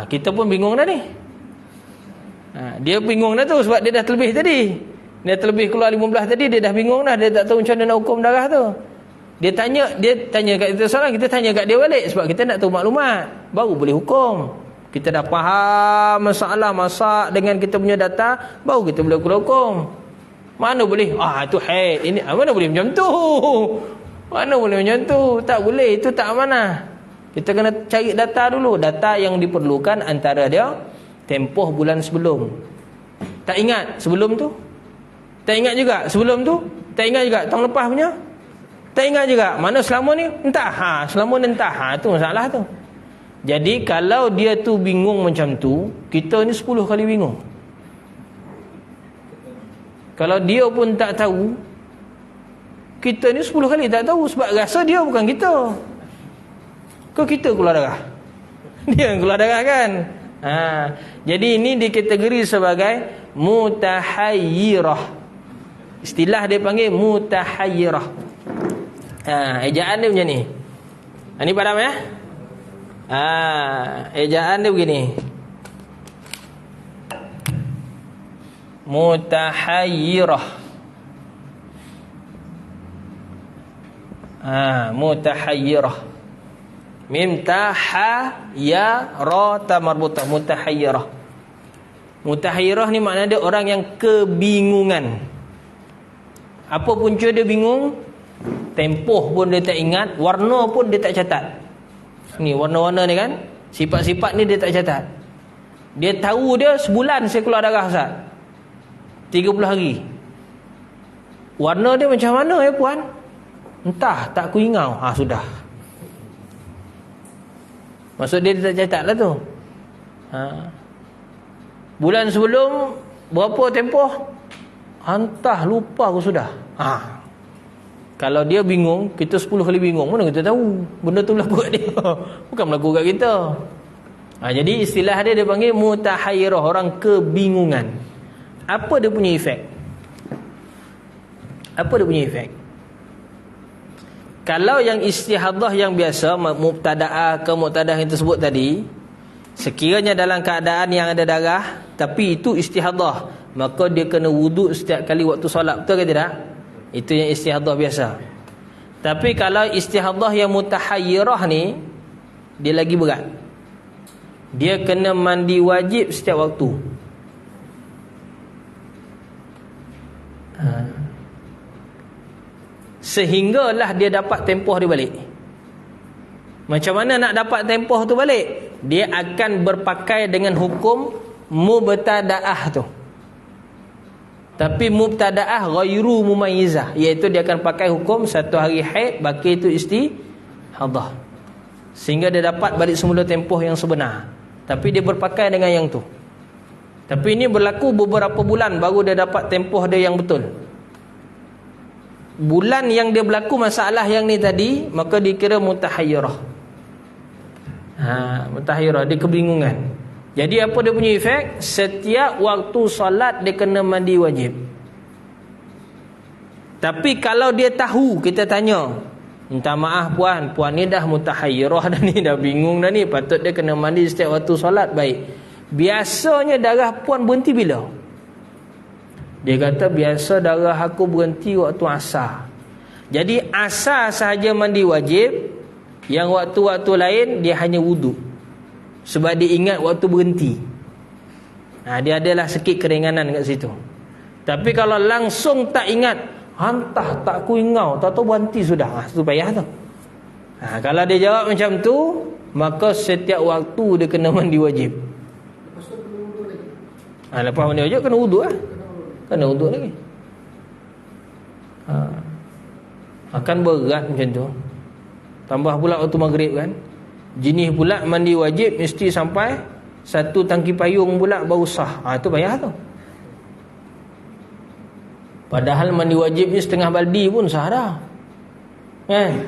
Kita pun bingung dah ni. Dia bingung dah tu sebab dia dah terlebih tadi. Dia terlebih keluar 15 tadi, dia dah bingung dah, dia tak tahu macam mana nak hukum darah tu. Dia tanya kat kita soalan, kita tanya kat dia balik sebab kita nak tahu maklumat, baru boleh hukum. Kita dah faham masalah masak dengan kita punya data, baru kita boleh hukum. Mana boleh itu haid ini, mana boleh macam tu? Mana boleh macam tu? Tak boleh, itu tak amanah. Kita kena cari data dulu. Data yang diperlukan antara dia tempoh bulan sebelum. Tak ingat sebelum tu? Tak ingat juga sebelum tu? Tak ingat juga tahun lepas punya? Tak ingat juga. Mana selama ni? Entah. Selama ni entah. Tu masalah tu. Jadi kalau dia tu bingung macam tu, kita ni 10 kali bingung. Kalau dia pun tak tahu, kita ni 10 kali tak tahu sebab rasa dia bukan kita. Kau kita keluar darah. Dia yang keluar darah kan? Jadi ini dikategori sebagai mutahayyirah. Istilah dia panggil mutahayyirah. Ejaan dia macam ni. Ini padam ya? Ejaan dia begini. Mutahayyirah. Mutahayyirah. Mim ta ha ya ra ta marbutah. Mutahayyirah. Mutahayyirah ni makna dia orang yang kebingungan. Apa punca dia bingung? Tempoh pun dia tak ingat, warna pun dia tak catat. Ni warna-warna ni kan, sifat-sifat ni dia tak catat. Dia tahu dia sebulan saya keluar darah Ustaz, 30 hari. Warna dia macam mana ya puan? Entah, tak ku ingau. Sudah. Maksud dia tak catat lah tu. Bulan sebelum berapa tempoh? Entah, lupa aku sudah. Kalau dia bingung, kita 10 kali bingung. Mana kita tahu benda tu berlaku kat dia? Bukan berlaku kat kita. Jadi istilah dia panggil mutahayyirah, orang kebingungan. Apa dia punya efek? Apa dia punya efek? Kalau yang istihadah yang biasa, mubtada'ah ke muqtadah yang tersebut tadi, sekiranya dalam keadaan yang ada darah, tapi itu istihadah, maka dia kena wuduk setiap kali waktu solat. Betul ke tidak? Itu yang istihadah biasa. Tapi kalau istihadah yang mutahayyirah ni, dia lagi berat. Dia kena mandi wajib setiap waktu. Sehinggalah dia dapat tempoh dia balik. Macam mana nak dapat tempoh tu balik? Dia akan berpakai dengan hukum mubtada'ah tu. Tapi mubtada'ah ghairu mumayyizah, iaitu dia akan pakai hukum satu hari haid, baki itu istihadah, sehingga dia dapat balik semula tempoh yang sebenar. Tapi dia berpakai dengan yang tu. Tapi ini berlaku beberapa bulan baru dia dapat tempoh dia yang betul. Bulan yang dia berlaku masalah yang ni tadi, maka dikira mutahayyirah. Mutahayyirah, dia kebingungan. Jadi apa dia punya efek? Setiap waktu solat dia kena mandi wajib. Tapi kalau dia tahu, kita tanya, minta maaf puan ni dah mutahayyirah dah ni, dah bingung dah ni, patut dia kena mandi setiap waktu solat. Baik. Biasanya darah puan berhenti bila? Dia kata biasa darah aku berhenti waktu asar. Jadi asar sahaja mandi wajib, yang waktu-waktu lain dia hanya wuduk. Sebab dia ingat waktu berhenti. Dia adalah sikit keringanan kat situ. Tapi kalau langsung tak ingat, entah tak ku ingau, tak tahu berhenti sudah, itu payah tu. Kalau dia jawab macam tu, maka setiap waktu dia kena mandi wajib. Lepas tu kena wuduk lagi. Lepas mandi wajib kena wuduk lah. Kena wuduk lagi. Akan berat macam tu. Tambah pula waktu maghrib kan. Jenis pula mandi wajib mesti sampai satu tangki payung pula baru sah. Itu payah tu. Padahal mandi wajib ni setengah baldi pun sah dah. Kan?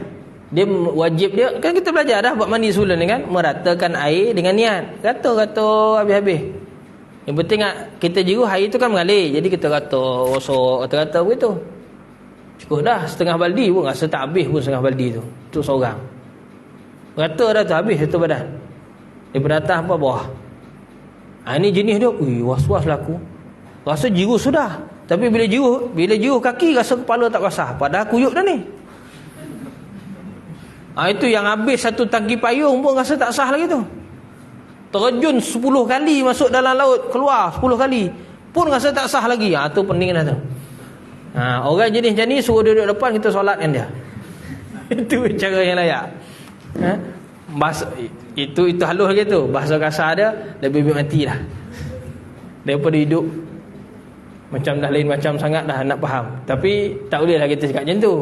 Dia wajib dia, kan kita belajar dah buat mandi semula ni kan, meratakan air dengan niat. Kata habis-habis. Yang penting kita jiru air tu kan mengalir. Jadi kita kata rosok, kata begitu. Cukup dah setengah baldi pun rasa tak habis pun setengah baldi tu. Tu seorang. Rata dah tu habis satu badan. Daripada atas sampai bawah. Ini jenis dia, was-was lah aku. Rasa jiru sudah. Tapi bila jiru kaki, rasa kepala tak basah. Padahal kuyup dah ni. Itu yang habis satu tangki payung pun rasa tak sah lagi tu. Terjun 10 kali masuk dalam laut, keluar 10 kali pun rasa tak sah lagi. Tu pening dah tu. Orang jenis macam ni suruh duduk depan, kita solatkan dia. Itu cara yang layak. Itu halus lagi tu. Bahasa kasar dia lebih mati lah daripada hidup. Macam dah lain macam sangat dah nak faham. Tapi tak boleh lah kita cakap macam tu.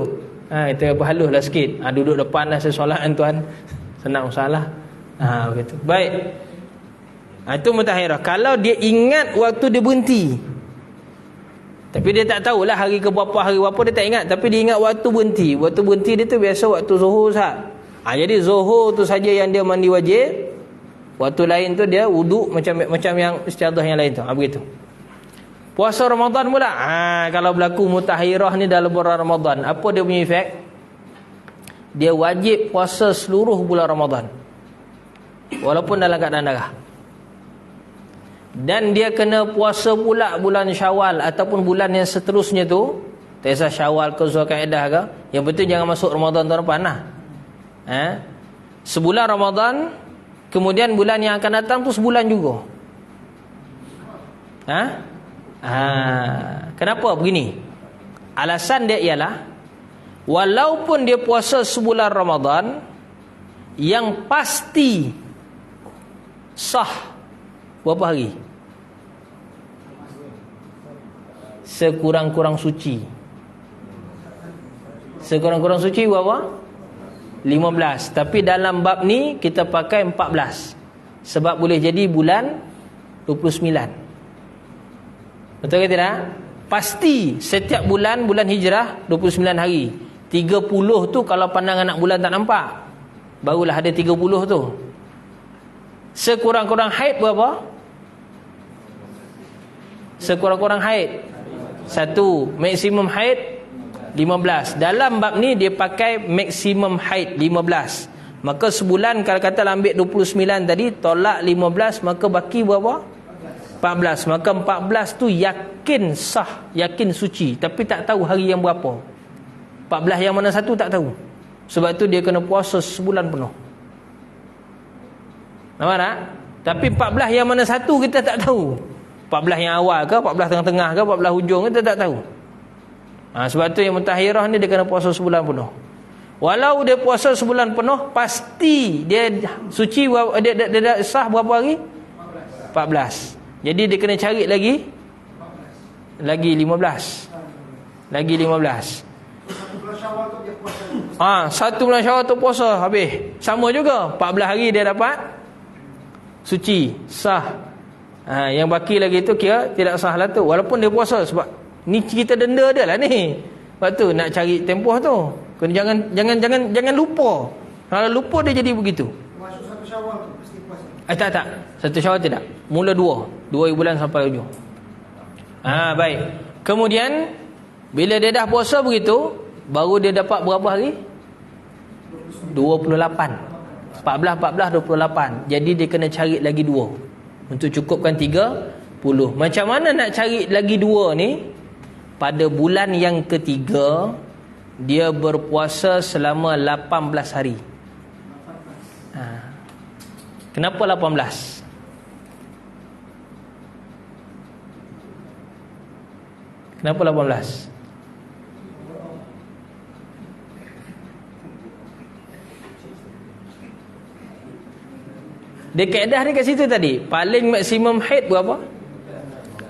Kita berhalus lah sikit. Duduk depan dah sesolat tuan, senang salah. Begitu. Baik. Itu mutahhirah. Kalau dia ingat waktu dia berhenti, tapi dia tak tahulah hari ke berapa, hari berapa dia tak ingat, tapi dia ingat waktu berhenti. Waktu berhenti dia tu biasa waktu zuhur sah. Jadi zuhur tu saja yang dia mandi wajib. Waktu lain tu dia wuduk macam yang istiadah yang lain tu. Begitu. Puasa Ramadan pula. Kalau berlaku mutahhirah ni dalam bulan Ramadan, apa dia punya efek? Dia wajib puasa seluruh bulan Ramadan, walaupun dalam keadaan darah. Dan dia kena puasa pula bulan Syawal ataupun bulan yang seterusnya tu. Tak kisah Syawal ke Zulkaidah ke, yang penting jangan masuk Ramadan tahun depan lah. Sebulan Ramadan, kemudian bulan yang akan datang tu sebulan juga. Kenapa begini? Alasan dia ialah, walaupun dia puasa sebulan Ramadan, yang pasti sah berapa hari? Sekurang-kurang suci. Sekurang-kurang suci berapa? 15. Tapi dalam bab ni kita pakai 14. Sebab boleh jadi bulan 29. Betul ke tidak? Pasti setiap bulan hijrah 29 hari. 30 tu kalau pandang anak bulan tak nampak, barulah ada 30 tu. Sekurang-kurang haid berapa? Sekurang-kurang haid 1. Maksimum haid 15. Dalam bab ni dia pakai maksimum haid 15. Maka sebulan kalau kata ambil 29 tadi, tolak 15, maka baki berapa? 14. Maka 14 tu yakin sah, yakin suci, tapi tak tahu hari yang berapa. 14 yang mana satu tak tahu. Sebab tu dia kena puasa sebulan penuh. Nampak tak? Tapi 14 yang mana satu kita tak tahu. 14 yang awal ke, 14 tengah-tengah ke, 14 hujung kita tak tahu. Sebab tu yang mutahhirah ni dia kena puasa sebulan penuh. Walau dia puasa sebulan penuh, pasti dia suci, dia sah berapa hari? 14. Jadi dia kena cari lagi 15. Lagi 15. Satu bulan Syawal tu puasa habis. Sama juga, 14 hari dia dapat suci, sah. Yang baki lagi tu kira tidak sah lah tu, walaupun dia puasa. Sebab ni kita denda dia lah ni. Sebab tu nak cari tempoh tu. Jangan lupa. Kalau lupa dia jadi begitu. Masuk satu Syawal tu mesti puasa. Tak. Satu Syawal tidak. Mula 2 bulan sampai hujung. Baik. Kemudian bila dia dah puasa begitu, baru dia dapat berapa hari? 28. 14, 28. Jadi dia kena cari lagi 2 untuk cukupkan 30. Macam mana nak cari lagi 2 ni? Pada bulan yang ketiga, dia berpuasa selama 18 hari. Kenapa 18? Kenapa 18? Dia kaedah ni kat situ tadi. Paling maksimum haid berapa?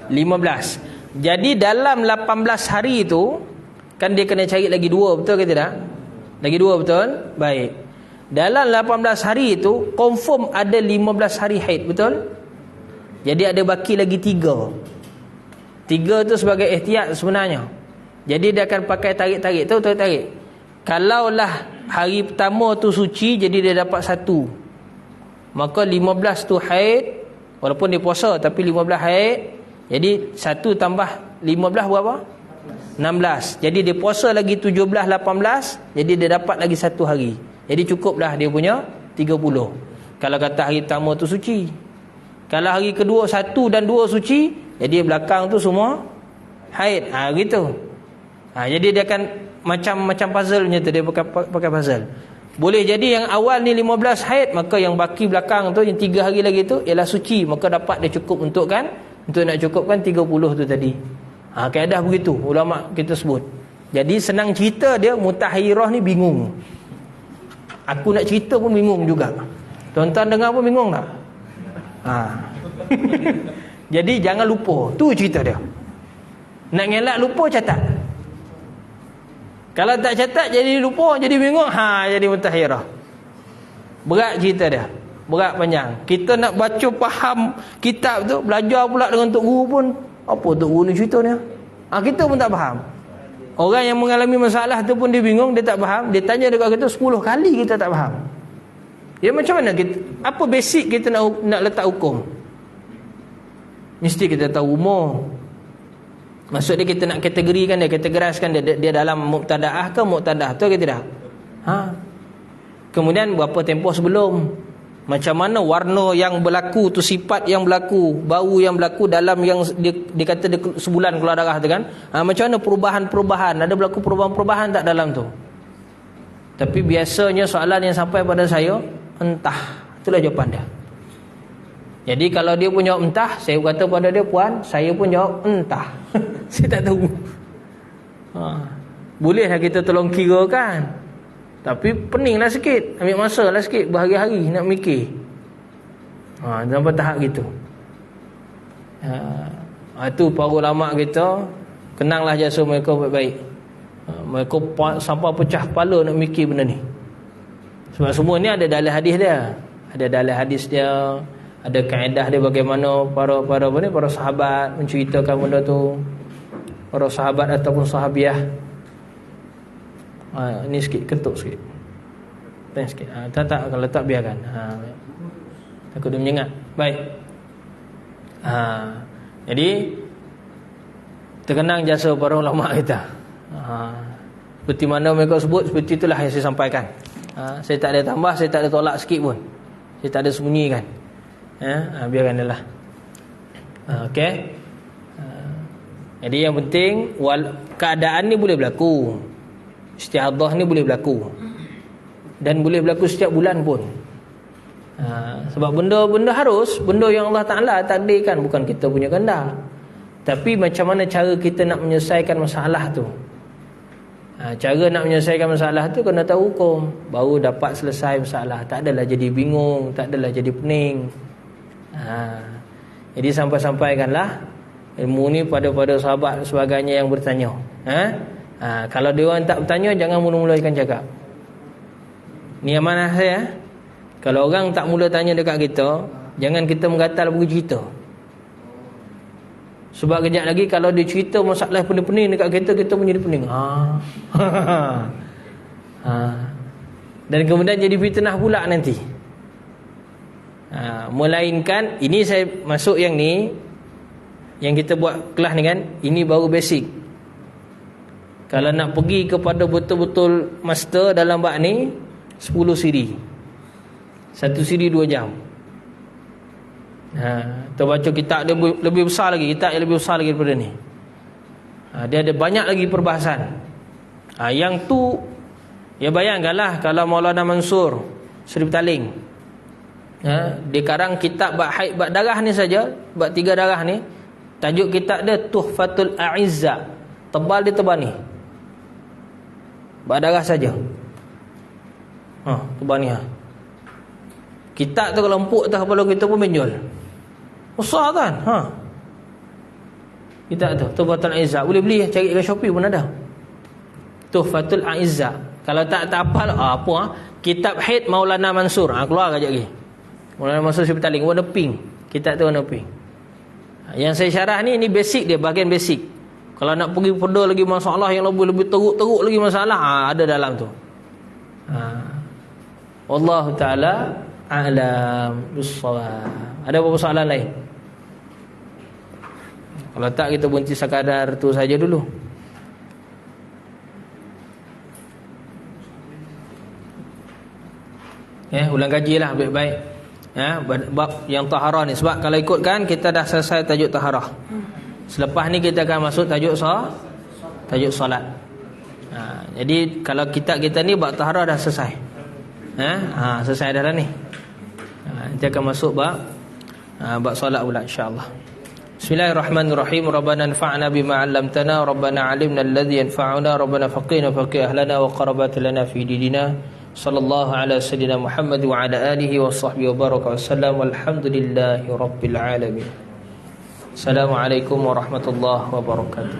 15. Jadi dalam 18 hari tu, kan dia kena cari lagi 2, betul ke tidak? Lagi 2, betul? Baik. Dalam 18 hari tu confirm ada 15 hari haid, betul? Jadi ada baki lagi 3. 3 tu sebagai ihtiyat sebenarnya. Jadi dia akan pakai tarik-tarik tu, tarik-tarik. Kalaulah hari pertama tu suci, jadi dia dapat 1. Maka 15 tu haid, walaupun dia puasa tapi 15 haid. Jadi 1 tambah 15 berapa? 16. Jadi dia puasa lagi 17, 18. Jadi dia dapat lagi 1 hari. Jadi cukuplah dia punya 30. Kalau kata hari pertama tu suci. Kalau hari kedua 1 dan 2 suci, jadi belakang tu semua haid. Gitu. Jadi dia akan macam puzzle-nya tu, dia pakai puzzle. Boleh jadi yang awal ni 15 haid, maka yang baki belakang tu, yang 3 hari lagi tu ialah suci, maka dapat dia cukup untuk nak cukupkan 30 tu tadi. Kaedah begitu ulama kita sebut. Jadi senang cerita dia, mutahhirah ni bingung. Aku nak cerita pun bingung juga. Tuan-tuan dengar pun bingung tak? Jadi jangan lupa. Tu cerita dia. Nak ngelak lupa, catat. Kalau tak catat jadi lupa, jadi bingung. Jadi mutahhirah. Berat cerita dia. Berat panjang. Kita nak baca faham kitab tu, belajar pula dengan Tok Guru pun, apa Tok Guru ni cerita ni? Kita pun tak faham. Orang yang mengalami masalah tu pun dia bingung, dia tak faham. Dia tanya dekat kita 10 kali, kita tak faham. Ya macam mana kita, apa basic kita nak letak hukum? Mesti kita tahu umur. Maksud dia kita nak kategorikan dia, kategoriskan dia dalam muqtadaah ke muqtadah, betul ke tidak? Kemudian berapa tempoh sebelum, macam mana warna yang berlaku tu, sifat yang berlaku, bau yang berlaku dalam yang dia kata dia sebulan keluar darah tu kan. Macam mana perubahan-perubahan, ada berlaku perubahan-perubahan tak dalam tu? Tapi biasanya soalan yang sampai pada saya, entah. Itulah jawapan dia. Jadi kalau dia pun jawab entah, saya kata pada dia, puan, saya pun jawab entah. Saya tak tahu. Bolehlah kita tolong kira kan, tapi peninglah sikit, ambil masa lah sikit, berhari-hari nak mikir. Sampai tahap gitu. Itu para ulama kita, kenanglah jasa mereka baik-baik. Mereka sampai pecah kepala nak mikir benda ni. Sebab semua ni ada dalam hadis dia. Ada dalam hadis dia, ada kaedah dia bagaimana para sahabat menceritakan benda tu. Para sahabat ataupun sahabiah. Ni sikit, ketuk sikit. Tengok sikit. Tak, kalau tak biarkan. Takut dia menyengat. Baik. Jadi terkenang jasa para ulama kita. Seperti mana mereka sebut, seperti itulah yang saya sampaikan. Saya tak ada tambah, saya tak ada tolak sikit pun. Saya tak ada sembunyikan. Biarkan dia lah. Okey. Jadi yang penting, keadaan ni boleh berlaku. Istihadah ni boleh berlaku. Dan boleh berlaku setiap bulan pun. Sebab benda harus, benda yang Allah Ta'ala takdirkan, bukan kita punya kehendak. Tapi macam mana cara kita nak menyelesaikan masalah tu. Cara nak menyelesaikan masalah tu kena tahu hukum, baru dapat selesai masalah. Tak adalah jadi bingung, tak adalah jadi pening. Jadi sampai-sampaikanlah ilmu ni pada sahabat sebagainya yang bertanya. Kalau dia orang tak bertanya, jangan mula-mula ikan cakap. Ni amanah saya. Kalau orang tak mula tanya dekat kita, jangan kita menggatal buku cerita. Sebab kejap lagi kalau dia cerita masalah pening-pening dekat kita pun jadi pening. Dan kemudian jadi fitnah pula nanti. Melainkan, ini saya masuk yang ni, yang kita buat kelas ni kan, ini baru basic. Kalau nak pergi kepada betul-betul master dalam bab ni, 10 siri. 1 siri 2 jam. Kita baca kitab dia lebih besar lagi, kitab yang lebih besar lagi daripada ni. Dia ada banyak lagi perbahasan. Yang tu, ya bayangkanlah kalau Maulana Mansur Sri Petaling, dia karang kitab bab haid, bab darah ni saja, bab 3 darah ni, tajuk kitab dia Tuhfatul A'izza. Tebal dia tebal ni, bab darah saja. Tebal ni. Kitab tu kalau empuk atas kepala kita pun benjol. Besar kan? Kitab tu Tuhfatul A'izza, boleh beli, cari kat Shopee pun ada. Tuhfatul A'izza. Kalau tak hafal apa, kitab haid Maulana Mansur, keluar kejap lagi. Maulana Mansur Sri Petaling, warna pink. Kitab tu warna pink. Yang saya syarah ni basic dia, bahagian basic. Kalau nak pergi pada lagi masalah yang lebih teruk lagi masalah, ada dalam tu. Wallahu ta'ala a'lam bissawab. Ada apa soalan lain? Kalau tak, kita berhenti sekadar tu saja dulu. Ulang kaji lah baik-baik. Ya, bab yang taharah ni, sebab kalau ikutkan kita dah selesai tajuk taharah. Selepas ni kita akan masuk tajuk solat. Jadi kalau kitab kita ni bab taharah dah selesai. Selesai dah ni. Kita akan masuk bab solat pula insya-Allah. Bismillahirrahmanirrahim. Rabbana anfa'na bima 'allamtana, Rabbana 'allimna alladhi yanfa'una, Rabbana faqihna faqih ahlana wa qarabat lana fi dinina. Sallallahu ala sayyidina Muhammad wa ala alihi wa sahbihi wa baraka wa sallam. Walhamdulillahi rabbil alamin. Assalamualaikum warahmatullahi wabarakatuh.